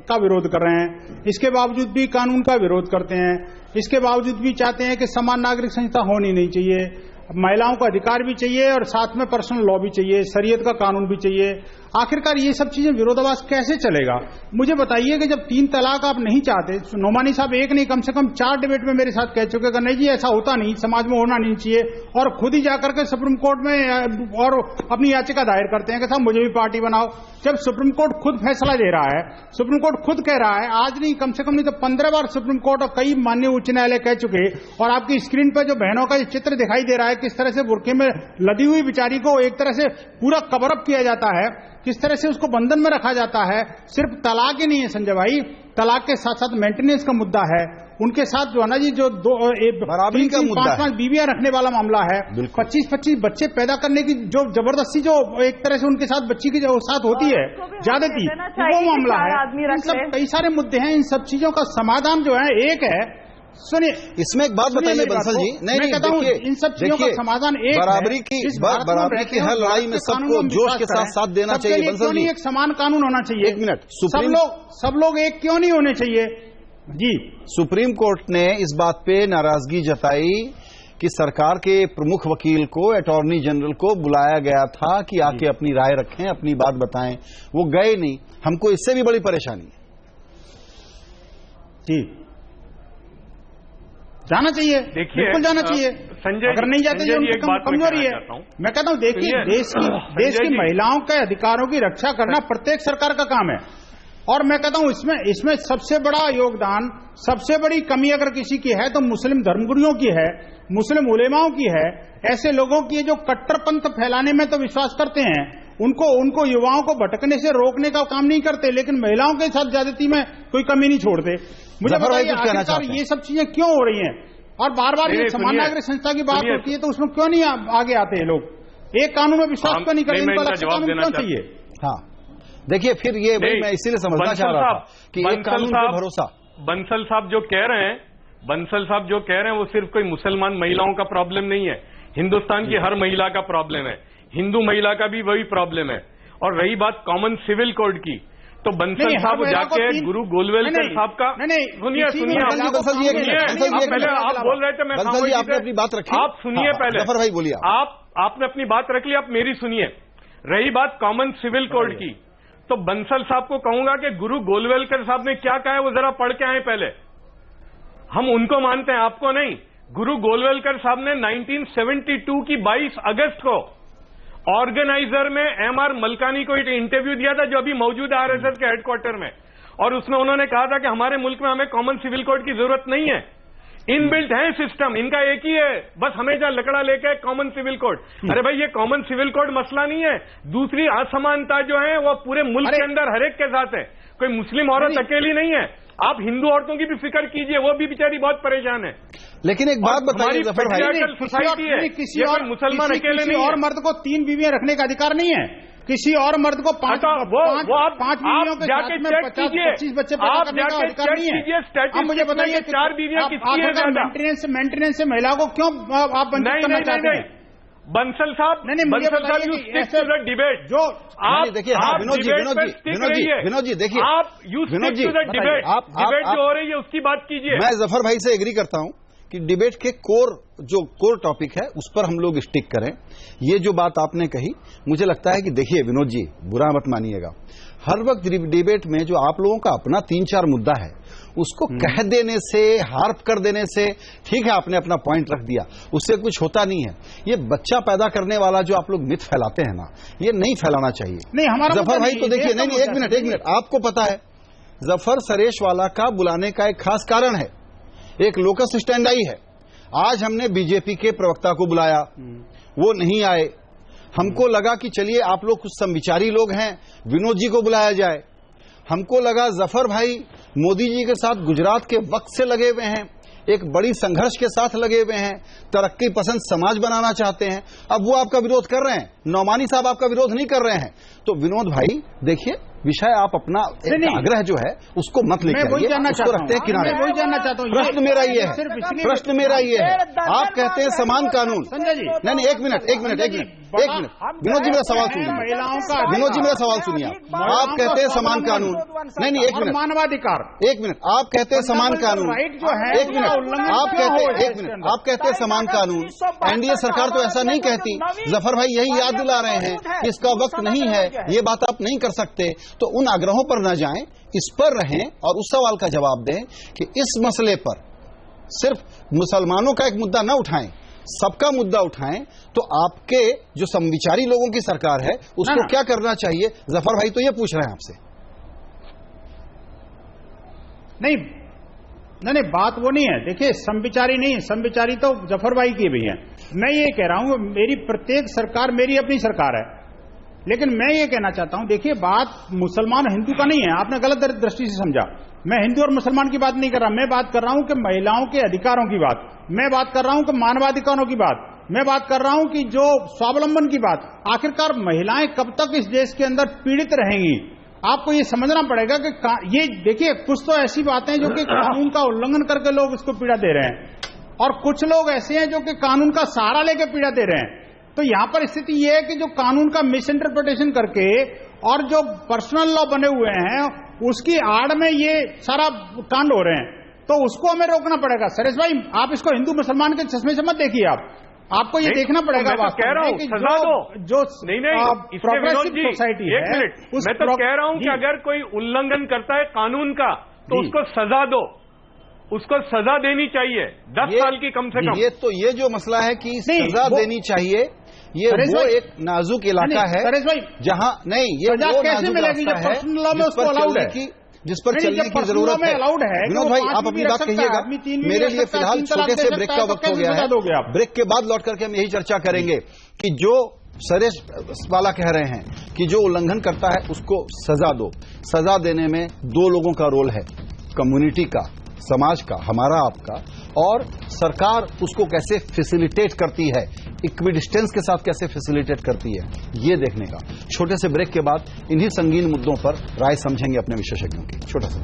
का विरोध कर रहे हैं, इसके बावजूद भी कानून का विरोध करते हैं, इसके बावजूद भी चाहते हैं कि समान नागरिक संहिता होनी नहीं चाहिए, महिलाओं को अधिकार भी चाहिए और साथ में पर्सनल लॉ भी चाहिए, शरीयत का कानून भी चाहिए। आखिरकार ये सब चीजें विरोधाभास कैसे चलेगा? मुझे बताइए कि जब 3 तलाक आप नहीं चाहते, नोमानी साहब एक नहीं कम से कम 4 डिबेट में मेरे साथ कह चुके नहीं जी ऐसा होता नहीं, समाज में होना नहीं चाहिए, और खुद ही जाकर के सुप्रीम कोर्ट में और अपनी याचिका दायर करते हैं कि साहब मुझे भी पार्टी बनाओ। जब सुप्रीम कोर्ट खुद फैसला दे रहा है, सुप्रीम कोर्ट खुद कह रहा है, आज नहीं कम से कम नहीं तो 15 बार सुप्रीम कोर्ट और कई माननीय उच्च न्यायालय कह चुके, और आपकी स्क्रीन पर जो बहनों का चित्र दिखाई दे रहा है, किस तरह से बुर्के में लदी हुई बेचारी को एक तरह से पूरा कवर अप किया जाता है, किस तरह से उसको बंधन में रखा जाता है। सिर्फ तलाक ही नहीं है संजय भाई, तलाक के साथ साथ मेंटेनेंस का मुद्दा है, उनके साथ जो है ना जी, जो 5-5 बीवियां रखने वाला मामला है, 25-25 बच्चे पैदा करने की जो जबरदस्ती जो एक तरह से उनके साथ बच्ची की जो साथ होती है ज्यादती, वो मामला है। इन सब कई सारे मुद्दे हैं, इन सब चीजों का समाधान जो है एक है। सुनिए, इसमें एक बात बताइए बंसल जी। नहीं कहता हूं इन सब चीजों का समाधान एक बराबरी की हर लड़ाई में सबको जोश के साथ देना चाहिए। बंसल जी, एक समान कानून होना चाहिए। एक मिनट, सब लोग एक क्यों नहीं होने चाहिए जी? सुप्रीम कोर्ट ने इस बात पे नाराजगी जताई कि सरकार के प्रमुख वकील को, अटॉर्नी जनरल को बुलाया गया था कि आके अपनी राय रखें, अपनी बात बताएं। वो गए नहीं। हमको इससे भी बड़ी परेशानी है। जी, जाना चाहिए, देखिए, बिल्कुल जाना चाहिए। संजय, अगर नहीं जाते जो उनकी कमजोरी है। मैं कहता हूं देखिए, देश की महिलाओं के अधिकारों की रक्षा करना प्रत्येक सरकार का काम है। और मैं कहता हूं इसमें सबसे बड़ा योगदान, सबसे बड़ी कमी अगर किसी की है तो मुस्लिम धर्मगुरुओं की है, मुस्लिम उलेमाओं की है। ऐसे लोगों की जो कट्टरपंथ फैलाने में तो विश्वास करते हैं, उनको युवाओं को भटकने से रोकने का काम नहीं करते, लेकिन महिलाओं के साथ ज्यादती में कोई कमी नहीं छोड़ते। मुझे बताइए आखिरकार ये सब चीजें क्यों हो रही हैं? और बार बार ये समान नागरिक संस्था की बात होती है तो उसमें क्यों नहीं आगे आते ये लोग? एक कानून में विश्वास क्यों नहीं करते? इनको अलग कानून क्यों चाहिए? हाँ, देखिए फिर ये मैं इसीलिए समझना चाह रहा था कि एक कानून पे भरोसा। बंसल साहब जो कह रहे हैं वो सिर्फ कोई मुसलमान महिलाओं का प्रॉब्लम नहीं है, हिंदुस्तान की हर महिला का प्रॉब्लम है, हिंदू महिला का भी वही प्रॉब्लम है। और रही बात कॉमन सिविल कोड की, तो बंसल साहब जाके गुरु गोलवेलकर साहब का सुनिए पहले आप बोल रहे थे, मैं आपने अपनी बात रखी, आप सुनिए पहले। जफर भाई बोलिए। आपने अपनी बात रख ली, आप मेरी सुनिए। रही बात कॉमन सिविल कोड की, तो बंसल साहब को कहूंगा कि गुरु गोलवेलकर साहब ने क्या कहा है वो जरा पढ़ के आए पहले। हम उनको मानते हैं, आपको नहीं। गुरु गोलवेलकर साहब ने 1972 की 22 अगस्त को ऑर्गेनाइजर में एमआर मलकानी को एक इंटरव्यू दिया था, जो अभी मौजूद है आरएसएस के हेडक्वार्टर में, और उसमें उन्होंने कहा था कि हमारे मुल्क में हमें कॉमन सिविल कोड की जरूरत नहीं है, इनबिल्ट है सिस्टम, इनका एक ही है, बस हमेशा लकड़ा लेके कॉमन सिविल कोड। अरे भाई, ये कॉमन सिविल कोड मसला नहीं है। दूसरी असमानता जो है वो पूरे मुल्क के अंदर हर एक के साथ है, कोई मुस्लिम औरत अकेली नहीं है। आप हिंदू औरतों की भी फिक्र कीजिए, वो भी बेचारी बहुत परेशान है। लेकिन एक बात बताइए जफर भाई, सोसाइटी है, किसी और मुसलमान अकेले नहीं, और मर्द को 3 बीवियां रखने का अधिकार नहीं है, किसी और मर्द को 5 बीवियों के साथ में 50-25 बच्चे पैदा करने का अधिकार नहीं है। आप मुझे बताइए 4 बीवियां किसकी है ज्यादा? मेंटेनेंस से महिला को क्यों आप वंचित करना चाहते हैं? Bansal sahab, Bansal sahab, you stick to the debate. जो आप देखिए, विनोद जी देखिए, आप you stick to the debate. Debate जो हो रही है उसकी बात कीजिए। मैं जफर भाई से एग्री करता हूं कि डिबेट के कोर टॉपिक है उस पर हम लोग स्टिक करें। ये जो बात आपने कही, मुझे लगता है कि देखिए विनोद जी, बुरा मत मानिएगा, हर वक्त डिबेट में जो आप लोगों का अपना 3-4 मुद्दा है उसको कह देने से, हार्प कर देने से, ठीक है आपने अपना पॉइंट रख दिया, उससे कुछ होता नहीं है। ये बच्चा पैदा करने वाला जो आप लोग मिथ फैलाते हैं ना, ये नहीं फैलाना चाहिए। नहीं, हमारा जफर भाई तो देखिए, नहीं एक मिनट, आपको पता है जफर सरेशवाला का बुलाने का एक खास कारण है, एक लोकस स्टैंड आई है। आज हमने बीजेपी के प्रवक्ता को बुलाया, वो नहीं आए। हमको लगा कि चलिए आप लोग कुछ समविचारी लोग हैं, विनोद जी को बुलाया जाए। हमको लगा जफर भाई मोदी जी के साथ गुजरात के वक्त से लगे हुए हैं, एक बड़ी संघर्ष के साथ लगे हुए हैं, तरक्की पसंद समाज बनाना चाहते हैं। अब वो आपका विरोध कर रहे हैं, नौमानी साहब आपका विरोध नहीं कर रहे हैं। तो विनोद भाई देखिए, विषय आप अपना आग्रह जो है उसको मत लेकर आइए, उसको रखते हैं किनारे। वही जानना चाहता हूँ। प्रश्न मेरा ये है, प्रश्न मेरा ये है, आप कहते हैं समान कानून। संजय जी, नहीं एक मिनट विनोद जी मेरा सवाल सुनिए, विनोद जी मेरा सवाल सुनिए। आप कहते हैं समान कानून, नहीं एक मिनट, मानवाधिकार, एक मिनट, आप कहते हैं समान कानून, एक मिनट, आप कहते हैं समान कानून। एनडीए सरकार तो ऐसा नहीं कहती। जफर भाई यही याद दिला रहे हैं कि इसका वक्त नहीं है, ये बात आप नहीं कर सकते। तो उन आग्रहों पर न जाएं, इस पर रहें और उस सवाल का जवाब दें कि इस मसले पर सिर्फ मुसलमानों का एक मुद्दा न उठाएं, सबका मुद्दा उठाएं। तो आपके जो समविचारी लोगों की सरकार है उसको क्या करना चाहिए? जफर भाई तो ये पूछ रहे हैं आपसे। नहीं, बात वो नहीं है। देखिए, समविचारी नहीं, समविचारी तो जफर भाई की भी है। मैं ये कह रहा हूं, मेरी प्रत्येक सरकार मेरी अपनी सरकार है, लेकिन मैं ये कहना चाहता हूं, देखिए बात मुसलमान हिंदू का नहीं है, आपने गलत दृष्टि से समझा। मैं हिंदू और मुसलमान की बात नहीं कर रहा, मैं बात कर रहा हूं कि महिलाओं के अधिकारों की बात, मैं बात कर रहा हूं कि मानवाधिकारों की बात, मैं बात कर रहा हूं कि जो स्वावलंबन की बात। आखिरकार महिलाएं कब तक इस देश के अंदर पीड़ित रहेंगी? आपको ये समझना पड़ेगा कि ये देखिए, कुछ तो ऐसी बातें जो कि कानून का उल्लंघन करके लोग इसको पीड़ा दे रहे हैं, और कुछ लोग ऐसे हैं जो कि कानून का सहारा लेके पीड़ा दे रहे हैं। तो यहां पर स्थिति यह है कि जो कानून का मिस इंटरप्रिटेशन करके और जो पर्सनल लॉ बने हुए हैं उसकी आड़ में ये सारा कांड हो रहे हैं। तो उसको हमें रोकना पड़ेगा। सुरेश भाई, आप इसको हिंदू मुसलमान के चश्मे से मत देखिए, आपको ये देखना पड़ेगा। मैं तो कह रहा हूं सजा दो। जो प्रोग्रेसिव सोसाइटी है, एक मिनट, मैं तो कह रहा हूं कि अगर कोई उल्लंघन करता है कानून का तो उसको सजा दो, उसको सजा देनी चाहिए 10 साल की कम से कम। ये जो मसला है कि सजा देनी चाहिए, ये वो एक नाजुक इलाका है जहां नहीं, ये वो नाजुक रास्ता है जिस पर चलने की जरूरत है। विनोद भाई, आप अपनी बात कहिएगा, मेरे लिए फिलहाल छोटे से ब्रेक का वक्त हो गया है। ब्रेक के बाद लौट करके हम यही चर्चा करेंगे कि जो सुरेश वाला कह रहे हैं कि जो उल्लंघन करता है उसको सजा दो। सजा देने में दो लोगों का रोल है, कम्युनिटी का, समाज का, हमारा आपका, और सरकार उसको कैसे फैसिलिटेट करती है, इक्विडिस्टेंस के साथ कैसे फैसिलिटेट करती है, ये देखने का। छोटे से ब्रेक के बाद इन्हीं संगीन मुद्दों पर राय समझेंगे अपने विशेषज्ञों की। छोटा सा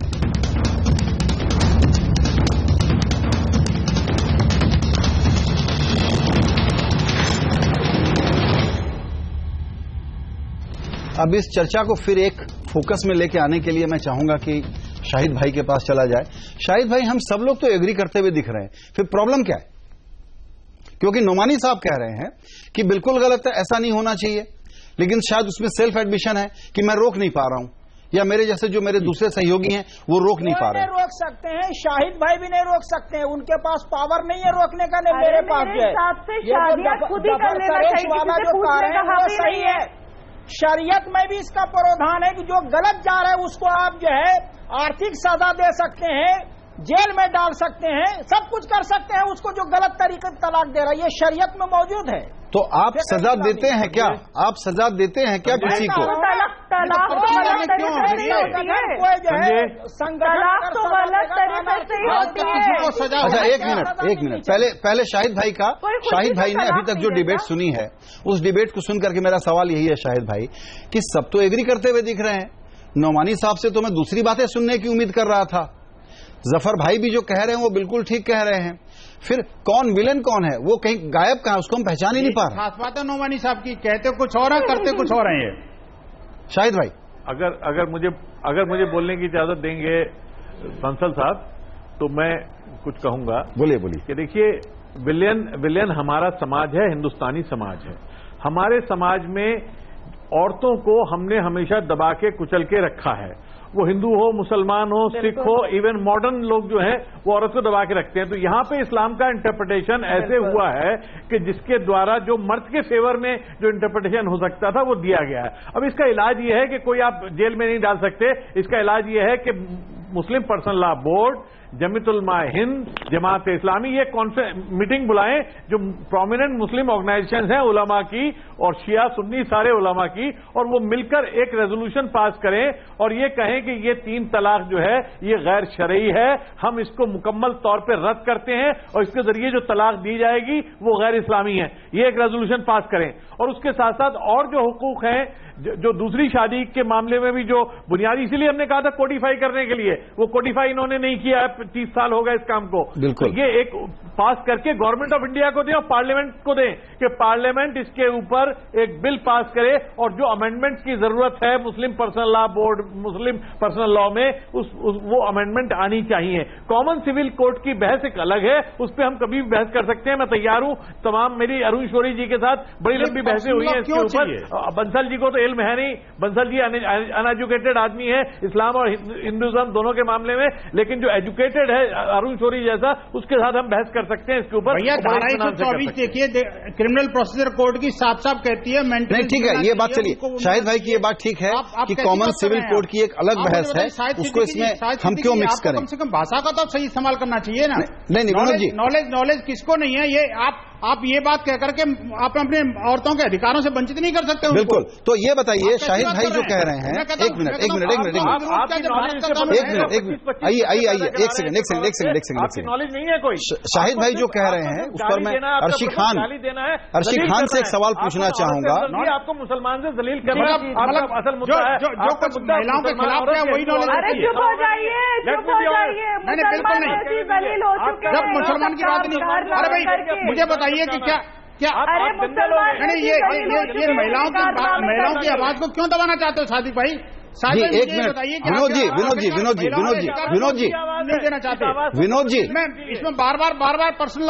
अब इस चर्चा को फिर एक फोकस में लेके आने के लिए मैं चाहूंगा कि शाहिद भाई के पास चला जाए। शाहिद भाई, हम सब लोग तो एग्री करते हुए दिख रहे हैं, फिर प्रॉब्लम क्या है? क्योंकि नोमानी साहब कह रहे हैं कि बिल्कुल गलत है, ऐसा नहीं होना चाहिए, लेकिन शायद उसमें सेल्फ एडमिशन है कि मैं रोक नहीं पा रहा हूं, या मेरे जैसे जो मेरे दूसरे सहयोगी हैं वो रोक नहीं पा रहे हैं। रोक सकते हैं, शाहिद भाई भी नहीं रोक सकते हैं, उनके पास पावर नहीं है रोकने का, नहीं मेरे पास जो है खुद ही कर लेना चाहिए, सही है। शरीयत में भी इसका प्रावधान है कि जो गलत जा रहा है उसको आप जो है आर्थिक सजा दे सकते हैं, जेल में डाल सकते हैं, सब कुछ कर सकते हैं उसको जो गलत तरीके से तलाक दे रहा है, ये शरीयत में मौजूद है। तो आप सजा देते हैं क्या? आप सजा देते हैं क्या किसी को? अच्छा, एक मिनट पहले शाहिद भाई का, शाहिद भाई ने अभी तक जो डिबेट सुनी है उस डिबेट को सुनकर के मेरा सवाल यही है शाहिद भाई कि सब तो एग्री करते हुए दिख रहे हैं, नोमानी साहब से तो मैं दूसरी बातें सुनने की उम्मीद कर रहा था, जफर भाई भी जो कह रहे हैं वो बिल्कुल ठीक कह रहे हैं, फिर कौन विलेन कौन है, वो कहीं गायब कहां, उसको हम पहचान ही नहीं पा रहे। खास बात है नोमानी साहब की, कहते कुछ और है करते कुछ और है। ये शाहिद भाई, अगर मुझे बोलने की इजाजत देंगे बंसल साहब तो मैं कुछ कहूंगा। बोलिए कि देखिए, विलेन हमारा समाज है, हिंदुस्तानी समाज है। हमारे समाज में औरतों को हमने हमेशा दबा के कुचल के रखा है, वो हिंदू हो, मुसलमान हो, सिख हो, इवन मॉडर्न लोग जो हैं वो औरत को दबा के रखते हैं। तो यहां पे इस्लाम का इंटरप्रिटेशन ऐसे हुआ है कि जिसके द्वारा जो मर्द के फेवर में जो इंटरप्रिटेशन हो सकता था वो दिया गया है। अब इसका इलाज ये है कि कोई आप जेल में नहीं डाल सकते, इसका इलाज ये है कि मुस्लिम personal law board, Jamiat Ulama Hind, Jamaat Islami ये मीटिंग बुलाएं जो प्रोमिनेंट मुस्लिम ऑर्गेनाइजेशन हैं उलमा की और शिया सुन्नी सारे उलमा की, और वो मिलकर एक रेजोल्यूशन पास करें और ये कहें कि ये 3 तलाक जो है ये गैर शरई है, हम इसको मुकम्मल तौर पर रद्द करते हैं और इसके जरिए जो तलाक दी जाएगी वो गैर इस्लामी है। ये एक रेजोल्यूशन पास करें और उसके साथ साथ और जो हुकूक हैं, जो दूसरी शादी के मामले में भी जो बुनियादी, इसीलिए हमने कहा था कोडिफाई करने के लिए, वो कोडिफाई इन्होंने नहीं किया है, 30 साल हो गए इस काम को। तो ये एक पास करके गवर्नमेंट ऑफ इंडिया को दें और पार्लियामेंट को दें कि पार्लियामेंट इसके ऊपर एक बिल पास करे और जो अमेंडमेंट की जरूरत है मुस्लिम पर्सनल लॉ बोर्ड, मुस्लिम पर्सनल लॉ में वो अमेंडमेंट आनी चाहिए। कॉमन सिविल कोड की बहस एक अलग है, उस पर हम कभी भी बहस कर सकते हैं, मैं तैयार हूं। तमाम मेरी अरुण शौरी जी के साथ बड़ी लंबी बहसें हुई हैं इसके ऊपर। बंसल जी को तो इल्म है नहीं, बंसल जी अनएजुकेटेड आदमी है इस्लाम और हिंदुइज्म दोनों के मामले में, लेकिन जो एजुकेटेड है अरुण शौरी जैसा, उसके साथ हम बहस कर सकते हैं इसके ऊपर। भैया धारा 124 देखिए क्रिमिनल प्रोसीजर कोड की साफ साफ कहती है नहीं, ठीक है, ये बात चलिए शाहिद भाई की ये बात ठीक है कि कॉमन सिविल कोड की एक अलग बहस है, उसको इसमें हम क्यों मिक्स करें? कम से कम भाषा का तो सही इस्तेमाल करना चाहिए ना। नहीं, नॉलेज किसको नहीं है, ये आप ये बात कह करके आप अपने औरतों के अधिकारों से वंचित नहीं कर सकते। बिल्कुल, तो ये बताइए शाहिद भाई जो कह रहे हैं, एक मिनट, आइए, एक सेकंड, नॉलेज नहीं है कोई। शाहिद भाई जो कह रहे हैं उस पर मैं अर्शी खान से एक सवाल पूछना चाहूंगा। आपको मुसलमान से दलील करना असल मुद्दा है, जो कुछ महिलाओं के खिलाफ है वही नॉलेज। अरे चुप हो जाइए, बिल्कुल नहीं, जब मुसलमान की बात नहीं। अरे भाई मुझे बताइए कि क्या अरे मुसलमान ये महिलाओं की आवाज को क्यों दबाना चाहते हो सादिक भाई? जी एक मिनट, विनोद जी नहीं देना चाहते विनोद जी, मैं इसमें बार बार पर्सनल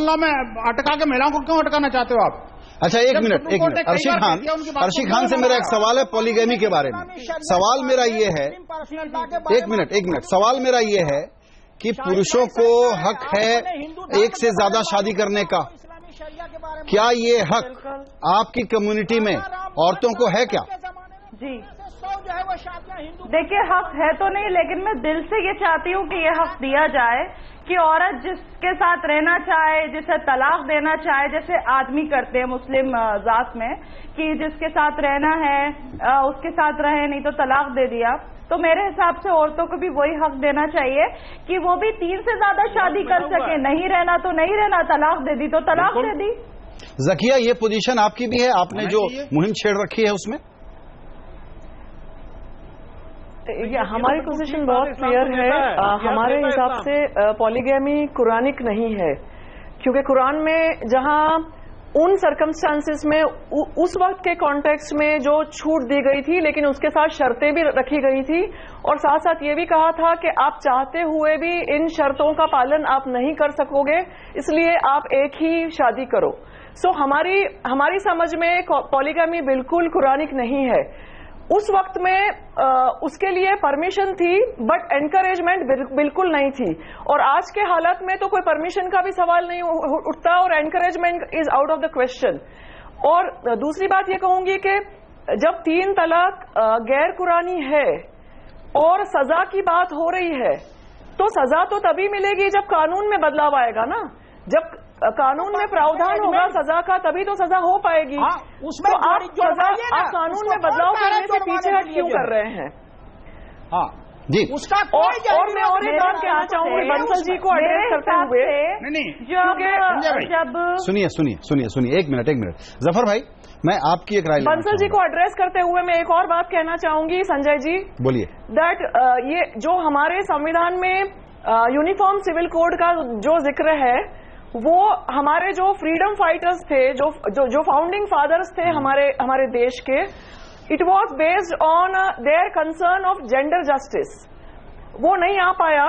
लॉ में अटका के महिलाओं को क्यों अटकाना चाहते हो आप? अच्छा एक मिनट अर्शी खान से मेरा एक सवाल है पॉलीगैमी के बारे में। सवाल मेरा ये है, एक मिनट सवाल मेरा ये है कि पुरुषों को हक है एक से ज्यादा शादी करने का, क्या ये हक आपकी कम्युनिटी में औरतों को है क्या? जी देखिए, हक है तो नहीं, लेकिन मैं दिल से ये चाहती हूँ कि ये हक दिया जाए कि औरत जिसके साथ रहना चाहे, जिसे तलाक देना चाहे, जैसे आदमी करते हैं मुस्लिम जात में, कि जिसके साथ रहना है उसके साथ रहे, नहीं तो तलाक दे दिया। तो मेरे हिसाब से औरतों को भी वही हक देना चाहिए कि वो भी 3 से ज्यादा शादी कर सके। नहीं रहना तो नहीं रहना, तलाक दे दी तो तलाक दे दी। ज़किया, ये पोजीशन आपकी भी है, आपने जो मुहिम छेड़ रखी है उसमें? हमारी पोजीशन बहुत क्लियर है। हमारे हिसाब से पॉलीगैमी कुरानिक नहीं है, क्योंकि कुरान में जहां उन सर्कमस्टांसेस में उस वक्त के कॉन्टेक्स्ट में जो छूट दी गई थी, लेकिन उसके साथ शर्तें भी रखी गई थी और साथ साथ ये भी कहा था कि आप चाहते हुए भी इन शर्तों का पालन आप नहीं कर सकोगे, इसलिए आप एक ही शादी करो। सो हमारी समझ में पॉलीगैमी बिल्कुल कुरानिक नहीं है। उस वक्त में उसके लिए परमिशन थी, बट एनकरेजमेंट बिल्कुल नहीं थी। और आज के हालात में तो कोई परमिशन का भी सवाल नहीं उठता और encouragement is out of the question. और दूसरी बात ये कहूंगी कि जब 3 तलाक गैर कुरानी है और सजा की बात हो रही है, तो सजा तो तभी मिलेगी जब कानून में बदलाव आएगा ना। जब कानून में प्रावधान होगा सजा का, तभी तो सजा हो पाएगी। उसमें तो आप कानून में बदलाव करने से पीछे हट क्यों कर रहे हैं? हाँ जी, उसका और मैं और एक बात कहना चाहूंगी बंसल जी को एड्रेस करते हुए। जब सुनिए एक मिनट जफर भाई, मैं आपकी एक राय बंसल जी को एड्रेस करते हुए मैं एक और बात कहना चाहूंगी। संजय जी बोलिए। दैट ये जो हमारे संविधान में यूनिफॉर्म सिविल कोड का जो जिक्र है, वो हमारे जो फ्रीडम फाइटर्स थे, जो फाउंडिंग फादर्स थे हमारे देश के, it was based on their concern of gender justice. वो नहीं आ पाया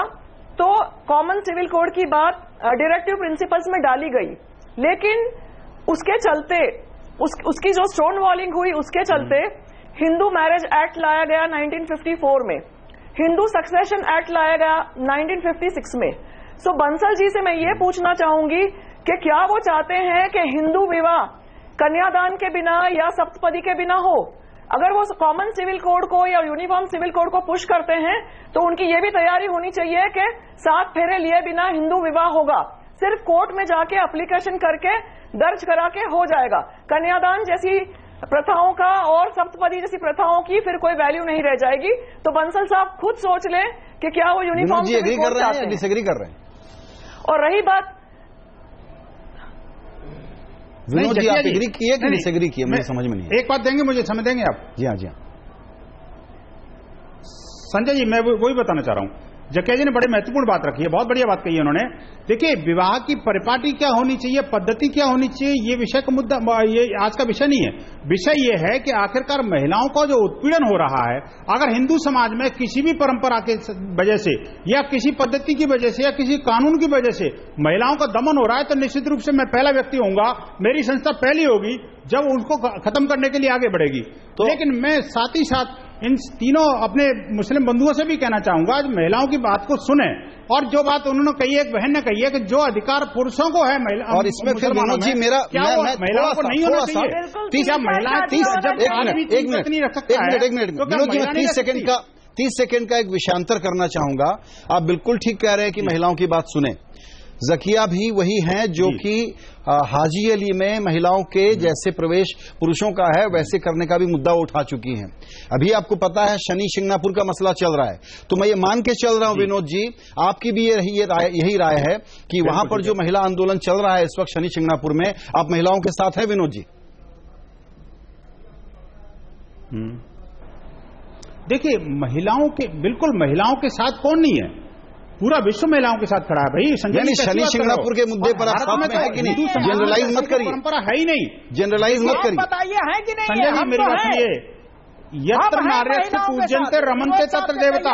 तो कॉमन सिविल कोड की बात डायरेक्टिव प्रिंसिपल्स में डाली गई, लेकिन उसके चलते उसकी जो स्टोन वॉलिंग हुई, उसके चलते हिंदू मैरिज एक्ट लाया गया 1954 में, हिंदू सक्सेशन एक्ट लाया गया 1956 में। सो बंसल जी से मैं ये पूछना चाहूंगी कि क्या वो चाहते हैं कि हिंदू विवाह कन्यादान के बिना या सप्तपदी के बिना हो? अगर वो कॉमन सिविल कोड को या यूनिफॉर्म सिविल कोड को पुश करते हैं तो उनकी ये भी तैयारी होनी चाहिए कि 7 फेरे लिए बिना हिंदू विवाह होगा, सिर्फ कोर्ट में जाके एप्लीकेशन करके दर्ज करा के हो जाएगा। कन्यादान जैसी प्रथाओं का और सप्तपदी जैसी प्रथाओं की फिर कोई वैल्यू नहीं रह जाएगी। तो बंसल साहब खुद सोच लें कि क्या वो यूनिफॉर्म सिविल कोड चाहते हैं, डिसएग्री कर रहे हैं। और रही बात, विनोद जी आप एग्री किए कि डिसएग्री किए? मुझे समझ में नहीं। एक बात देंगे मुझे, समझ देंगे आप? जी हाँ संजय जी, मैं वही बताना चाह रहा हूं। जकिया जी ने बड़ी महत्वपूर्ण बात रखी है, बहुत बढ़िया बात कही है उन्होंने। देखिए, विवाह की परिपाटी क्या होनी चाहिए, पद्धति क्या होनी चाहिए, ये विषय का मुद्दा, ये आज का विषय नहीं है। विषय ये है कि आखिरकार महिलाओं का जो उत्पीड़न हो रहा है, अगर हिंदू समाज में किसी भी परंपरा के वजह से या किसी पद्धति की वजह से या किसी कानून की वजह से महिलाओं का दमन हो रहा है, तो निश्चित रूप से मैं पहला व्यक्ति होऊंगा, मेरी संस्था पहली होगी जब उनको खत्म करने के लिए आगे बढ़ेगी। तो लेकिन मैं साथ ही साथ इन तीनों अपने मुस्लिम बंधुओं से भी कहना चाहूंगा, आज महिलाओं की बात को सुने, और जो बात उन्होंने कही है, एक बहन ने कही है कि जो अधिकार पुरुषों को है महिला, और इसमें फिर विनोद जी मेरा महिलाओं को नहीं होना चाहिए? एक मिनट विनोद जी, मैं 30 सेकंड का एक विषयांतर करना चाहूंगा। आप बिल्कुल ठीक कह रहे हैं कि महिलाओं की बात सुने। ज़किया भी वही हैं जो कि हाजी अली में महिलाओं के जैसे प्रवेश पुरुषों का है वैसे करने का भी मुद्दा उठा चुकी हैं। अभी आपको पता है शनि शिंगणापुर का मसला चल रहा है, तो मैं ये मान के चल रहा हूं विनोद जी, आपकी भी यही राय है कि वहां पर जो महिला आंदोलन चल रहा है इस वक्त शनि शिंगणापुर में, आप महिलाओं के साथ हैं विनोद जी? देखिए, बिल्कुल महिलाओं के साथ कौन नहीं है, पूरा विश्व महिलाओं के साथ खड़ा है भाई। शनि शिंगणापुर के मुद्दे पर आप साथ में है कि नहीं? जनरलाइज मत करिए, परंपरा है ही नहीं, जनरलाइज मत करिए, बताइए है कि नहीं? संजय जी मेरी बात सुनिए, यत्र नार्यस्य पूज्यन्ते रमन्ते तत्र देवता,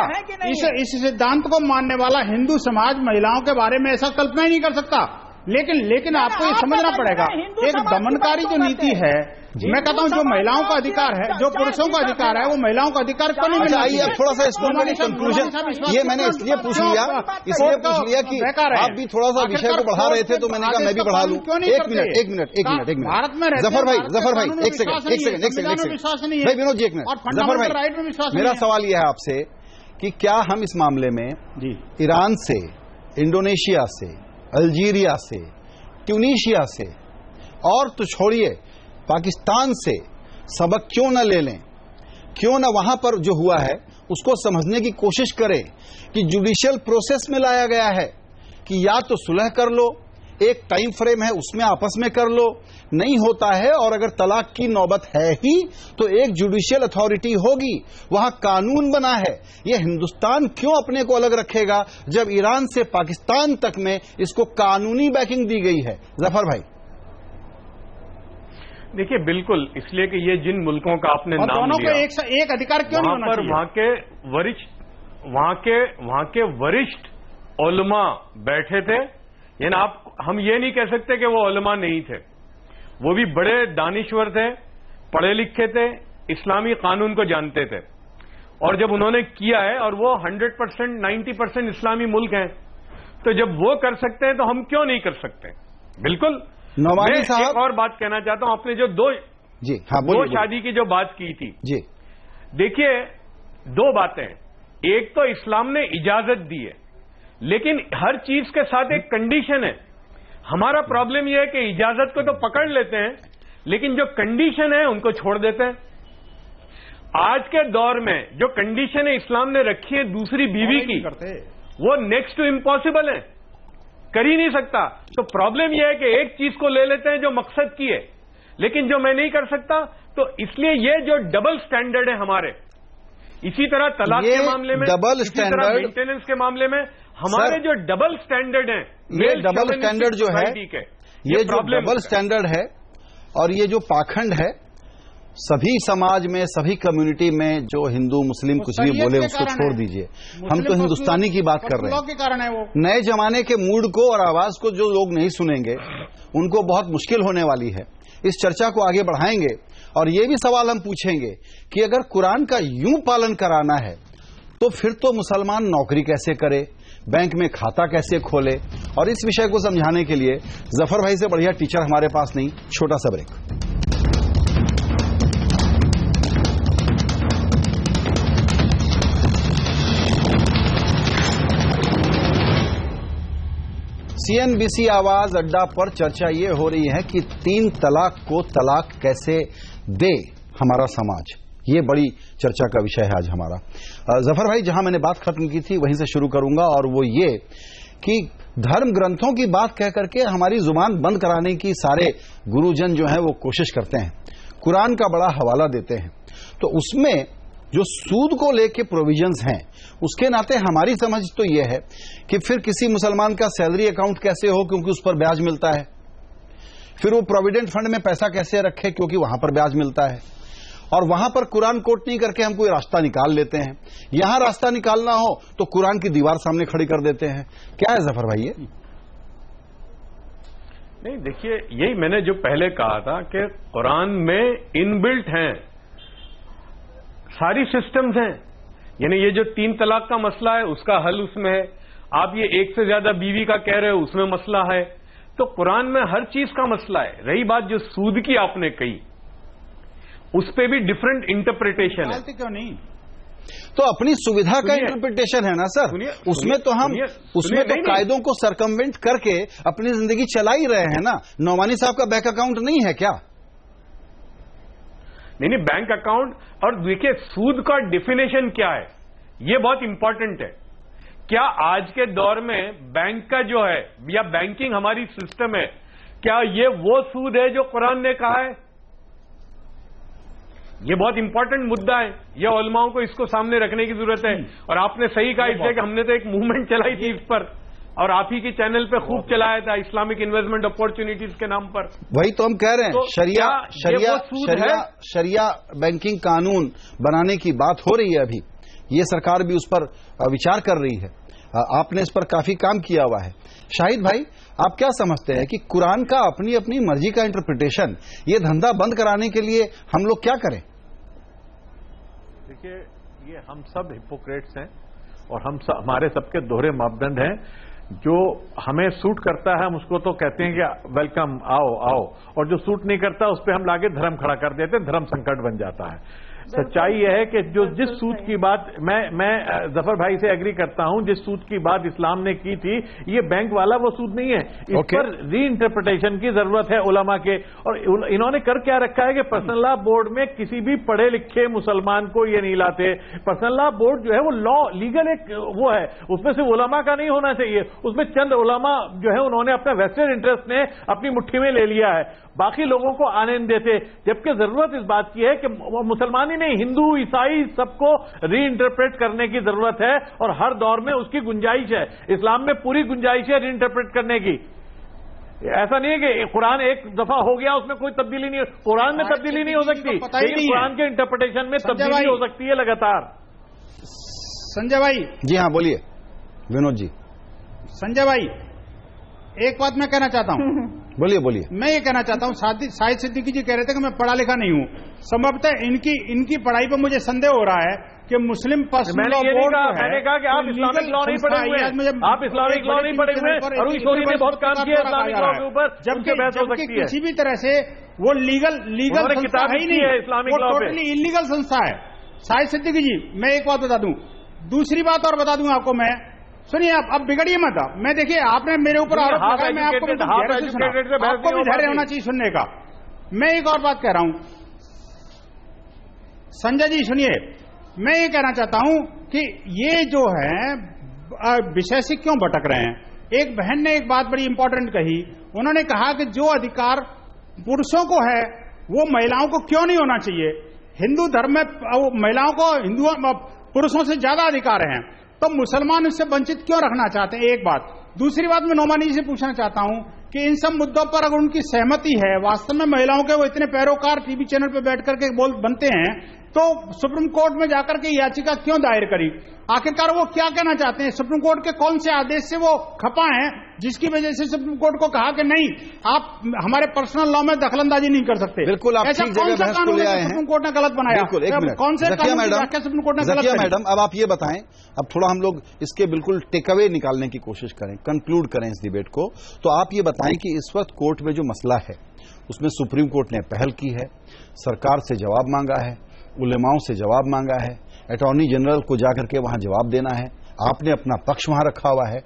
इस सिद्धांत को मानने वाला हिंदू समाज महिलाओं के बारे में ऐसा कल्पना ही नहीं कर सकता। लेकिन आपको ये समझना पड़ेगा, एक दमनकारी जो नीति है, मैं कहता हूँ जो महिलाओं का अधिकार है, जो पुरुषों का अधिकार है, वो महिलाओं का अधिकार क्यों नहीं मिलना चाहिए? अब थोड़ा सा इसको कंक्लूजन, ये मैंने इसलिए पूछ लिया कि आप भी थोड़ा सा विषय को बढ़ा रहे थे, तो मैंने कहा मैं भी बढ़ा लूं। एक मिनट भारत में जफर भाई एक सेकंड भाई विनोद जी, एक मिनट जफर भाई, मेरा सवाल यह है आपसे कि क्या हम इस मामले में ईरान से, इंडोनेशिया से, अल्जीरिया से, ट्यूनीशिया से और तो छोड़िए पाकिस्तान से सबक क्यों न ले लें? क्यों न वहां पर जो हुआ है उसको समझने की कोशिश करें कि जुडिशियल प्रोसेस में लाया गया है कि या तो सुलह कर लो, एक टाइम फ्रेम है उसमें आपस में कर लो, नहीं होता है और अगर तलाक की नौबत है ही तो एक जुडिशियल अथॉरिटी होगी, वहां कानून बना है। यह हिंदुस्तान क्यों अपने को अलग रखेगा जब ईरान से पाकिस्तान तक में इसको कानूनी बैकिंग दी गई है? जफर भाई देखिए, बिल्कुल, इसलिए कि ये जिन मुल्कों का आपने नाम लिया, एक अधिकार क्यों नहीं होना चाहिए? वहां के वरिष्ठ उलमा बैठे थे, यानी हम ये नहीं कह सकते कि वो उलमा नहीं थे, वो भी बड़े दानिश्वर थे, पढ़े लिखे थे, इस्लामी कानून को जानते थे, और जब उन्होंने किया है, और वो 100% 90% इस्लामी मुल्क हैं, तो जब वो कर सकते हैं तो हम क्यों नहीं कर सकते? बिल्कुल। नौमानी साहब, एक और बात कहना चाहता हूं, आपने जो दो शादी की जो बात की थी जी, देखिए दो बातें, एक तो इस्लाम ने इजाजत दी है, लेकिन हर चीज के साथ एक कंडीशन है। हमारा प्रॉब्लम यह है कि इजाजत को तो पकड़ लेते हैं, लेकिन जो कंडीशन है उनको छोड़ देते हैं। आज के दौर में जो कंडीशन है इस्लाम ने रखी है दूसरी बीवी की, वो नेक्स्ट टू इम्पॉसिबल है, कर ही नहीं सकता। तो प्रॉब्लम यह है कि एक चीज को ले लेते हैं जो मकसद की है, लेकिन जो मैं नहीं कर सकता, तो इसलिए ये जो डबल स्टैंडर्ड है हमारे, इसी तरह तलाक के मामले में, डबल स्टैंडर्ड, मेंटेनेंस के मामले में हमारे जो डबल स्टैंडर्ड है, ये डबल स्टैंडर्ड जो है, ये जो डबल स्टैंडर्ड है और ये जो पाखंड है, सभी समाज में, सभी कम्युनिटी में, जो हिंदू मुस्लिम कुछ भी बोले उसको छोड़ दीजिए, हम तो हिंदुस्तानी की बात कर रहे हैं। कारण है वो नए जमाने के मूड को और आवाज को जो लोग नहीं सुनेंगे उनको बहुत मुश्किल होने वाली है। इस चर्चा को आगे बढ़ाएंगे और ये भी सवाल हम पूछेंगे कि अगर कुरान का यूं पालन कराना है तो फिर तो मुसलमान नौकरी कैसे करे, बैंक में खाता कैसे खोले? और इस विषय को समझाने के लिए जफर भाई से बढ़िया टीचर हमारे पास नहीं। छोटा सा ब्रेक। सीएनबीसी आवाज अड्डा पर चर्चा ये हो रही है कि 3 तलाक को तलाक कैसे दे हमारा समाज। ये बड़ी चर्चा का विषय है आज हमारा। जफर भाई, जहां मैंने बात खत्म की थी वहीं से शुरू करूंगा, और वो ये कि धर्म ग्रंथों की बात कह करके हमारी जुबान बंद कराने की सारे गुरुजन जो हैं वो कोशिश करते हैं, कुरान का बड़ा हवाला देते हैं। तो उसमें जो सूद को लेके प्रोविजंस हैं, उसके नाते हमारी समझ तो यह है कि फिर किसी मुसलमान का सैलरी अकाउंट कैसे हो क्योंकि उस पर ब्याज मिलता है, फिर वो प्रोविडेंट फंड में पैसा कैसे रखे क्योंकि वहां पर ब्याज मिलता है, और वहां पर कुरान कोट नहीं करके हम कोई रास्ता निकाल लेते हैं। यहां रास्ता निकालना हो तो कुरान की दीवार सामने खड़ी कर देते हैं। क्या है जफर भाई ये? नहीं, देखिए, यही मैंने जो पहले कहा था कि कुरान में इनबिल्ट हैं सारी सिस्टम्स हैं, यानी ये जो 3 तलाक का मसला है उसका हल उसमें है, आप ये एक से ज्यादा बीवी का कह रहे हो उसमें मसला है, तो कुरान में हर चीज का मसला है। रही बात जो सूद की आपने कही, उस पे भी डिफरेंट इंटरप्रिटेशन है। क्यों नहीं? तो अपनी सुविधा का इंटरप्रिटेशन है ना सर, उसमें तो हम उसमें तो कायदों को सरकमवेंट करके अपनी जिंदगी चला ही रहे हैं ना। नौमानी साहब का बैंक अकाउंट नहीं है क्या? नहीं, बैंक अकाउंट, और देखिए सूद का डेफिनेशन क्या है, ये बहुत इंपॉर्टेंट है। क्या आज के दौर में बैंक का जो है या बैंकिंग हमारी सिस्टम है, क्या ये वो सूद है जो कुरान ने कहा है? ये बहुत इंपॉर्टेंट मुद्दा है, ये उलमाओं को इसको सामने रखने की जरूरत है। और आपने सही कहा, इसलिए कि हमने तो एक मूवमेंट चलाई थी इस पर और आप ही के चैनल पे खूब चलाया था इस्लामिक इन्वेस्टमेंट अपॉर्चुनिटीज के नाम पर। वही तो हम कह रहे हैं, तो शरिया बैंकिंग कानून बनाने की बात हो रही है अभी, ये सरकार भी उस पर विचार कर रही है, आपने इस पर काफी काम किया हुआ है। शाहिद भाई, आप क्या समझते हैं कि कुरान का अपनी अपनी मर्जी का इंटरप्रिटेशन, ये धंधा बंद कराने के लिए हम लोग क्या करें? देखिए, ये हम सब हिपोक्रेट्स हैं और हमारे सबके दोहरे मापदंड हैं। जो हमें सूट करता है हम उसको तो कहते हैं कि वेलकम, आओ आओ, और जो सूट नहीं करता उस पर हम लाके धर्म खड़ा कर देते हैं, धर्म संकट बन जाता है। सच्चाई यह है कि जो जिस सूद की बात मैं जफर भाई से एग्री करता हूं, जिस सूद की बात इस्लाम ने की थी, ये बैंक वाला वो सूद नहीं है। इस पर री इंटरप्रिटेशन की जरूरत है उलमा के। और इन्होंने कर क्या रखा है कि पर्सनल लॉ बोर्ड में किसी भी पढ़े लिखे मुसलमान को ये नहीं लाते। पर्सनल लॉ बोर्ड जो है वो लॉ लीगल एक वो है, उसमें सिर्फ उलमा का नहीं होना चाहिए, उसमें चंद उलमा जो है उन्होंने अपना वेस्टेड इंटरेस्ट ने अपनी मुट्ठी में ले लिया है, बाकी लोगों को आने नहीं देते। जबकि जरूरत इस बात की है कि मुसलमान ही नहीं, हिंदू ईसाई सबको री इंटरप्रेट करने की जरूरत है और हर दौर में उसकी गुंजाइश है। इस्लाम में पूरी गुंजाइश है री इंटरप्रेट करने की। ऐसा नहीं है कि कुरान एक दफा हो गया उसमें कोई तब्दीली नहीं, कुरान में तब्दीली नहीं हो सकती, लेकिन कुरान के इंटरप्रिटेशन में तब्दीली हो सकती है लगातार। संजय भाई। जी हाँ, बोलिए विनोद जी। संजय भाई, एक बात मैं कहना चाहता हूं। बोलिए। मैं ये कहना चाहता हूं, शाहिद सिद्दीकी जी कह रहे थे कि मैं पढ़ा लिखा नहीं हूं। संभवतः इनकी पढ़ाई पर मुझे संदेह हो रहा है कि मुस्लिम पर्सनल लॉ बोर्ड मैंने कहा कि आप इस्लामिक लॉ नहीं पढ़े हुए, आप इस्लामिक लॉ नहीं पढ़े हुए। अरुण शोरी ने बहुत काम किया इस्लामिक लॉ के ऊपर, जबकि बहस हो सकती है। किसी भी तरह से वो लीगल संस्था है ही नहीं है, इस्लामिक लॉ टोटली इलीगल संस्था है। शाहिद सिद्दीकी जी, मैं एक बात बता दूं, दूसरी बात और बता दूं आपको मैं, सुनिए आप बिगड़िए मत। मैं देखिए, आपने मेरे ऊपर आरोप लगाया, मैं आपको आपको भी धैर्य होना चाहिए सुनने का। मैं एक और बात कह रहा हूं, संजय जी सुनिए, मैं ये कहना चाहता हूं कि ये जो है विषय से क्यों भटक रहे हैं। एक बहन ने एक बात बड़ी इंपॉर्टेंट कही, उन्होंने कहा कि जो अधिकार पुरुषों को है वो महिलाओं को क्यों नहीं होना चाहिए। हिंदू धर्म में महिलाओं को पुरुषों से ज्यादा अधिकार हैं, तो मुसलमान इससे वंचित क्यों रखना चाहते हैं। एक बात। दूसरी बात, मैं नोमानी जी से पूछना चाहता हूं कि इन सब मुद्दों पर अगर उनकी सहमति है, वास्तव में महिलाओं के वो इतने पैरोकार टीवी चैनल पे बैठ करके बनते हैं, तो सुप्रीम कोर्ट में जाकर के याचिका क्यों दायर करी। आखिरकार वो क्या कहना चाहते हैं, सुप्रीम कोर्ट के कौन से आदेश से वो खपा हैं जिसकी वजह से सुप्रीम कोर्ट को कहा कि नहीं, आप हमारे पर्सनल लॉ में दखलंदाजी नहीं कर सकते। बिल्कुल, आप ठीक जगह बहस को ले आए हैं। सुप्रीम कोर्ट ने गलत बनाया। बिल्कुल, एक मिनट। कौन से कानून की व्याख्या सुप्रीम कोर्ट ने गलत बनाई। मैडम, अब आप ये बताएं, अब थोड़ा हम लोग इसके बिल्कुल टेकअवे निकालने की कोशिश करें, कंक्लूड करें इस डिबेट को। तो आप ये बताएं कि इस वक्त कोर्ट में जो मसला है उसमें सुप्रीम कोर्ट ने पहल की है, सरकार से जवाब मांगा है, उलेमाओं से जवाब मांगा है, अटॉर्नी जनरल को जाकर के वहां जवाब देना है, आपने अपना पक्ष वहां रखा हुआ है।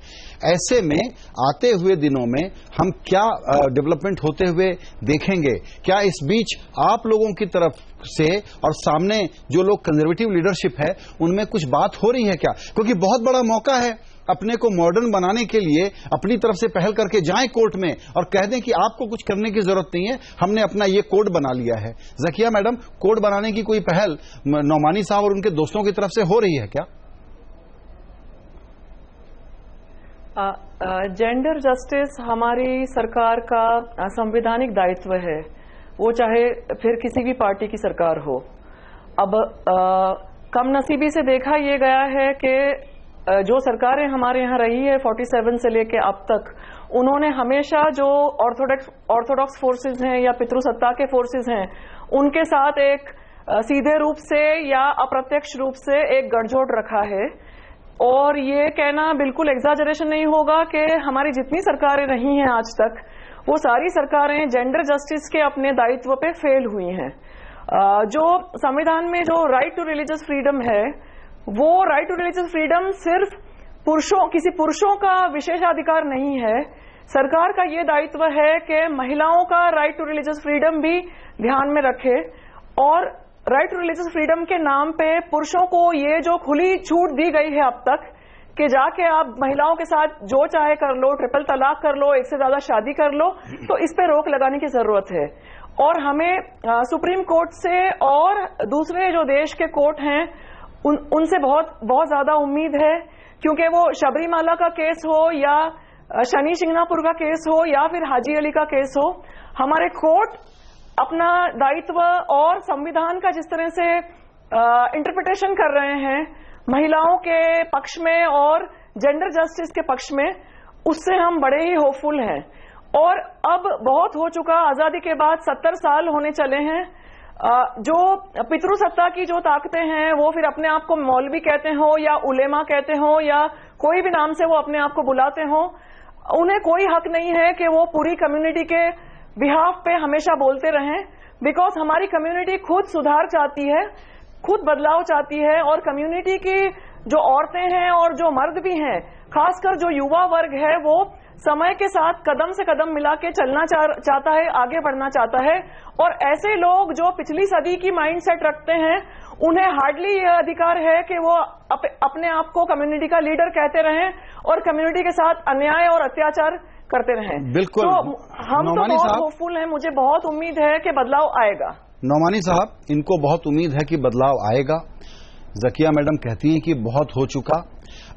ऐसे में आते हुए दिनों में हम क्या डेवलपमेंट होते हुए देखेंगे? क्या इस बीच आप लोगों की तरफ से और सामने जो लोग कंजर्वेटिव लीडरशिप है उनमें कुछ बात हो रही है क्या? क्योंकि बहुत बड़ा मौका है अपने को मॉडर्न बनाने के लिए, अपनी तरफ से पहल करके जाएं कोर्ट में और कह दें कि आपको कुछ करने की जरूरत नहीं है, हमने अपना ये कोड बना लिया है। जकिया मैडम, कोड बनाने की कोई पहल नौमानी साहब और उनके दोस्तों की तरफ से हो रही है क्या? जेंडर जस्टिस हमारी सरकार का संवैधानिक दायित्व है, वो चाहे फिर किसी भी पार्टी की सरकार हो। अब कमनसीबी से देखा यह गया है कि जो सरकारें हमारे यहाँ रही है 47 से लेके अब तक, उन्होंने हमेशा जो ऑर्थोडॉक्स फोर्सेस हैं या पितृसत्ता के फोर्सेस हैं उनके साथ एक सीधे रूप से या अप्रत्यक्ष रूप से एक गठजोड़ रखा है। और ये कहना बिल्कुल एग्जैजरेशन नहीं होगा कि हमारी जितनी सरकारें रही हैं आज तक, वो सारी सरकारें जेंडर जस्टिस के अपने दायित्व पे फेल हुई हैं। जो संविधान में जो राइट टू रिलीजियस फ्रीडम है, वो राइट टू रिलीजियस फ्रीडम सिर्फ किसी पुरुषों का विशेषाधिकार नहीं है। सरकार का ये दायित्व है कि महिलाओं का राइट टू रिलीजियस फ्रीडम भी ध्यान में रखे। और राइट टू रिलीजियस फ्रीडम के नाम पे पुरुषों को ये जो खुली छूट दी गई है अब तक कि जाके आप महिलाओं के साथ जो चाहे कर लो, ट्रिपल तलाक कर लो, एक से ज्यादा शादी कर लो, तो इस पे रोक लगाने की जरूरत है। और हमें सुप्रीम कोर्ट से और दूसरे जो देश के कोर्ट हैं उनसे बहुत ज्यादा उम्मीद है, क्योंकि वो शबरीमाला का केस हो या शनि शिंगणापुर का केस हो या फिर हाजी अली का केस हो, हमारे कोर्ट अपना दायित्व और संविधान का जिस तरह से इंटरप्रिटेशन कर रहे हैं महिलाओं के पक्ष में और जेंडर जस्टिस के पक्ष में, उससे हम बड़े ही होपफुल हैं। और अब बहुत हो चुका, आजादी के बाद 70 साल होने चले हैं। जो पितृसत्ता की जो ताकतें हैं वो फिर अपने आप को मौलवी कहते हो या उलेमा कहते हो या कोई भी नाम से वो अपने आप को बुलाते हो, उन्हें कोई हक नहीं है कि वो पूरी कम्युनिटी के बिहाफ पे हमेशा बोलते रहें। बिकॉज हमारी कम्युनिटी खुद सुधार चाहती है, खुद बदलाव चाहती है, और कम्युनिटी की जो औरतें हैं और जो मर्द भी हैं, खासकर जो युवा वर्ग है, वो समय के साथ कदम से कदम मिला के चलना चाहता है, आगे बढ़ना चाहता है। और ऐसे लोग जो पिछली सदी की माइंडसेट रखते हैं, उन्हें हार्डली यह अधिकार है कि वो अपने आप को कम्युनिटी का लीडर कहते रहें और कम्युनिटी के साथ अन्याय और अत्याचार करते रहें। बिल्कुल। तो हम तो बहुत होपफुल हैं, मुझे बहुत उम्मीद है कि बदलाव आएगा। नौमानी साहब, इनको बहुत उम्मीद है कि बदलाव आएगा। जकिया मैडम कहती हैं कि बहुत हो चुका,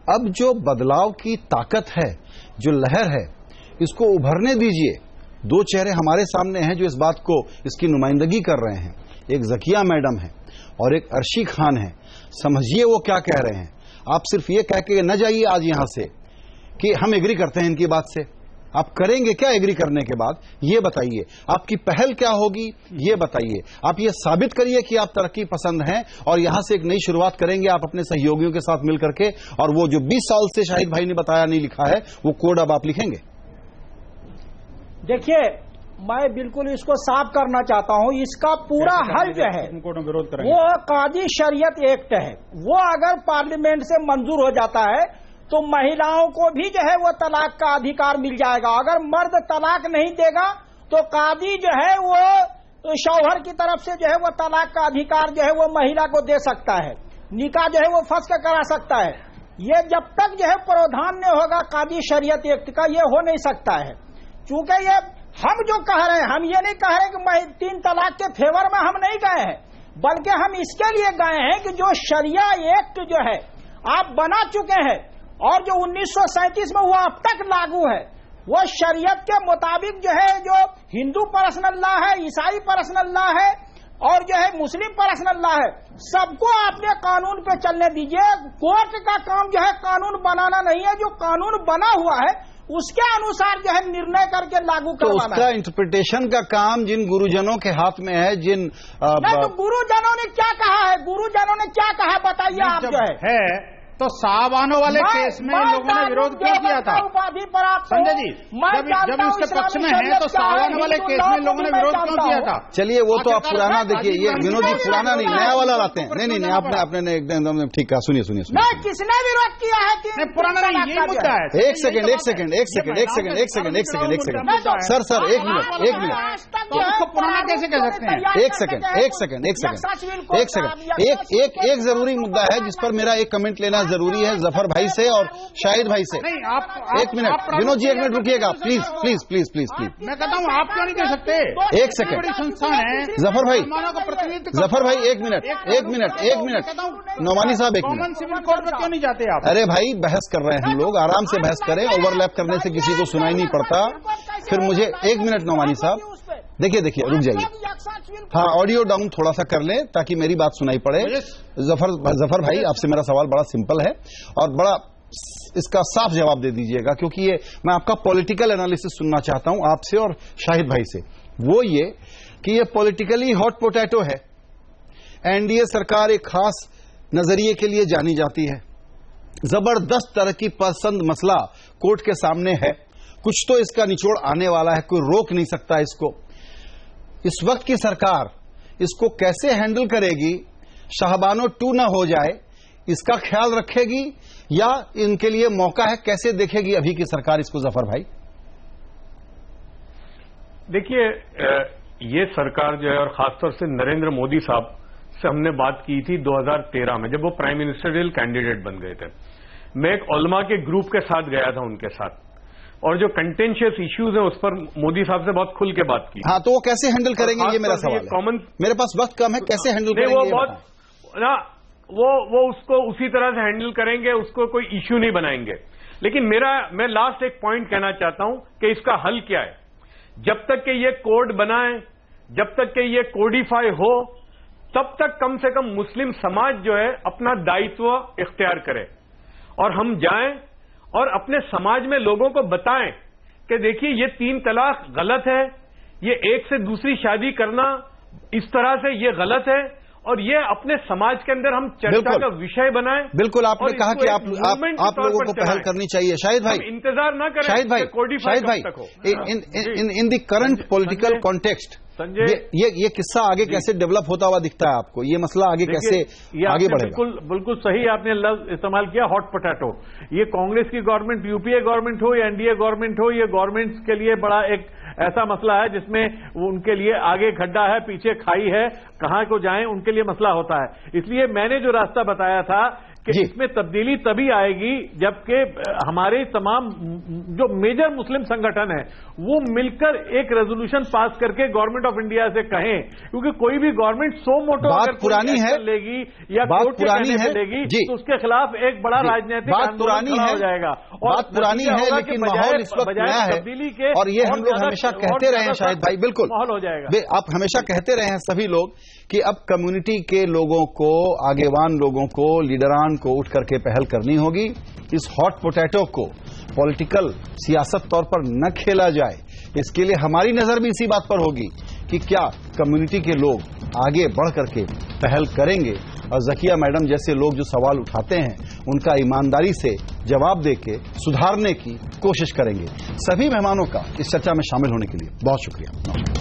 अब जो बदलाव की ताकत है, जो लहर है, इसको उभरने दीजिए। दो चेहरे हमारे सामने हैं जो इस बात को, इसकी नुमाइंदगी कर रहे हैं। एक जकिया मैडम है और एक अर्शी खान है। समझिए वो क्या कह रहे हैं। आप सिर्फ ये कह के न जाइए आज यहां से कि हम एग्री करते हैं इनकी बात से। आप करेंगे क्या एग्री करने के बाद, ये बताइए। आपकी पहल क्या होगी, ये बताइए। आप ये साबित करिए कि आप तरक्की पसंद हैं और यहां से एक नई शुरुआत करेंगे आप अपने सहयोगियों के साथ मिलकर के। और वो जो 20 साल से शाहिद भाई ने बताया नहीं लिखा है, वो कोड अब आप लिखेंगे। देखिए, मैं बिल्कुल इसको साफ करना चाहता हूं। इसका पूरा हल जो है वो काजी शरीयत एक्ट है। वो अगर पार्लियामेंट से मंजूर हो जाता है तो महिलाओं को भी जो है वो तलाक का अधिकार मिल जाएगा। अगर मर्द तलाक नहीं देगा तो काजी जो है वो शौहर की तरफ से जो है वो तलाक का अधिकार जो है वो महिला को दे सकता है, निकाह जो है वो फस्ख करा सकता है। ये जब तक जो है प्रावधान नहीं होगा काजी शरीयत एक्ट का, ये हो नहीं सकता है। चूंकि ये हम जो कह रहे हैं, हम ये नहीं कह रहे कि 3 तलाक के फेवर में हम नहीं गए हैं, बल्कि हम इसके लिए गए हैं कि जो शरिया एक्ट जो है आप बना चुके हैं और जो 1937 में वो अब तक लागू है, वो शरीयत के मुताबिक जो है, जो हिंदू पर्सनल लॉ है, ईसाई पर्सनल लॉ है और जो है मुस्लिम पर्सनल लॉ है, सबको आपने कानून पे चलने दीजिए। कोर्ट का काम जो है कानून बनाना नहीं है, जो कानून बना हुआ है उसके अनुसार जो है निर्णय करके लागू करवाना। तो उसका इंटरप्रिटेशन का काम जिन गुरुजनों के हाथ में है, जिन तो गुरुजनों ने क्या कहा है, गुरुजनों ने क्या कहा बताइए आप। जो है तो साहबानों वाले केस में इन लोगों ने विरोध क्यों किया था उपाधि पर आप संजय जी? जब उसके पक्ष में है तो साहबानों वाले केस में लोगों ने विरोध क्यों किया था? चलिए वो तो आप पुराना देखिए, ये विनोद जी पुराना नहीं नया वाला लाते हैं। नहीं आपने एकदम ठीक है। सुनिए किसने विरोध किया है कि पुराना नहीं, ये मुद्दा है। एक सेकंड सर 1 मिनट पुराना कैसे कह सकते हैं? एक जरूरी मुद्दा है जिस पर मेरा एक कमेंट लेना जरूरी है जफर भाई से और शाहिद भाई से। एक मिनट विनोद जी, 1 मिनट रुकिएगा प्लीज। मैं कहता हूँ आप क्यों नहीं कह सकते? एक सेकंड, बड़ी संस्थान है जफर भाई 1 मिनट। नौमानी साहब 1 मिनट। सिविल कोर्ट में क्यों नहीं जाते आप? अरे भाई बहस कर रहे हैं हम लोग, आराम से बहस करें। ओवरलैप करने से किसी को सुनाई नहीं पड़ता। फिर मुझे 1 मिनट नौमानी साहब, देखिए रुक जाइए। हाँ, ऑडियो डाउन थोड़ा सा कर लें ताकि मेरी बात सुनाई पड़े। जफर भाई, आपसे मेरा सवाल बड़ा सिंपल है और बड़ा इसका साफ जवाब दे दीजिएगा, क्योंकि ये मैं आपका पॉलिटिकल एनालिसिस सुनना चाहता हूं आपसे और शाहिद भाई से। वो ये कि ये पॉलिटिकली हॉट पोटैटो है। एनडीए सरकार एक खास नजरिए के लिए जानी जाती है। जबरदस्त तरक्की पसंद मसला कोर्ट के सामने है। कुछ तो इसका निचोड़ आने वाला है, कोई रोक नहीं सकता इसको। इस वक्त की सरकार इसको कैसे हैंडल करेगी, शाहबानो 2 न हो जाए, इसका ख्याल रखेगी या इनके लिए मौका है, कैसे देखेगी अभी की सरकार इसको जफर भाई? देखिए, ये सरकार जो है और खासतौर से नरेंद्र मोदी साहब से हमने बात की थी 2013 में, जब वो प्राइम मिनिस्टरियल कैंडिडेट बन गए थे। मैं एक उलमा के ग्रुप के साथ गया था उनके साथ, और जो कंटेंशियस इश्यूज है उस पर मोदी साहब से बहुत खुल के बात की। हाँ, तो वो कैसे हैंडल करेंगे, ये मेरा सवाल है। कॉमन, मेरे पास वक्त कम है, कैसे हैंडल करेंगे? वो बहुत ना वो उसको उसी तरह से हैंडल करेंगे, उसको कोई इश्यू नहीं बनाएंगे। लेकिन मैं लास्ट एक पॉइंट कहना चाहता हूं कि इसका हल क्या है। जब तक कि ये कोड बनाए, जब तक कि ये कोडिफाई हो, तब तक कम से कम मुस्लिम समाज जो है अपना दायित्व इख्तियार करे और हम जाएं और अपने समाज में लोगों को बताएं कि देखिए ये 3 तलाक गलत है, ये एक से दूसरी शादी करना इस तरह से ये गलत है, और ये अपने समाज के अंदर हम चर्चा का विषय बनाएं। बिल्कुल, आपने कहा कि आप लोगों को पहल करनी चाहिए। शाहिद भाई, इंतजार ना करें, शाहिद भाई, in the current political context Sanjay, ये किस्सा आगे कैसे डेवलप होता हुआ दिखता है आपको? ये मसला आगे कैसे आगे बढ़ेगा? बिल्कुल सही आपने लफ्ज इस्तेमाल किया, हॉट पोटैटो। ये कांग्रेस की गवर्नमेंट, यूपीए गवर्नमेंट हो या एनडीए गवर्नमेंट हो, ये गवर्नमेंट्स के लिए बड़ा एक ऐसा मसला है जिसमें उनके लिए आगे गड्ढा है, पीछे खाई है, कहां को जाएं उनके लिए मसला होता है। इसलिए मैंने जो रास्ता बताया था कि इसमें तब्दीली तभी आएगी जबकि हमारे तमाम जो मेजर मुस्लिम संगठन है वो मिलकर एक रेजोल्यूशन पास करके गवर्नमेंट ऑफ इंडिया से कहें, क्योंकि कोई भी गवर्नमेंट सो मोटो बात पुरानी है लेगी या बात पुरानी है लेगी तो उसके खिलाफ एक बड़ा राजनीतिक बात पुरानी है हो जाएगा। बात पुरानी है लेकिन माहौल इस वक्त नया है और ये हम लोग हमेशा कहते रहे हैं शाहिद भाई, बिल्कुल माहौल हो जाएगा। आप हमेशा कहते रहे हैं सभी लोग कि अब कम्युनिटी के लोगों को, आगेवान लोगों को, लीडरान को उठ करके पहल करनी होगी। इस हॉट पोटैटो को पॉलिटिकल सियासत तौर पर न खेला जाए, इसके लिए हमारी नजर भी इसी बात पर होगी कि क्या कम्युनिटी के लोग आगे बढ़ करके पहल करेंगे और जकिया मैडम जैसे लोग जो सवाल उठाते हैं उनका ईमानदारी से जवाब देके सुधारने की कोशिश करेंगे। सभी मेहमानों का इस चर्चा में शामिल होने के लिए बहुत शुक्रिया।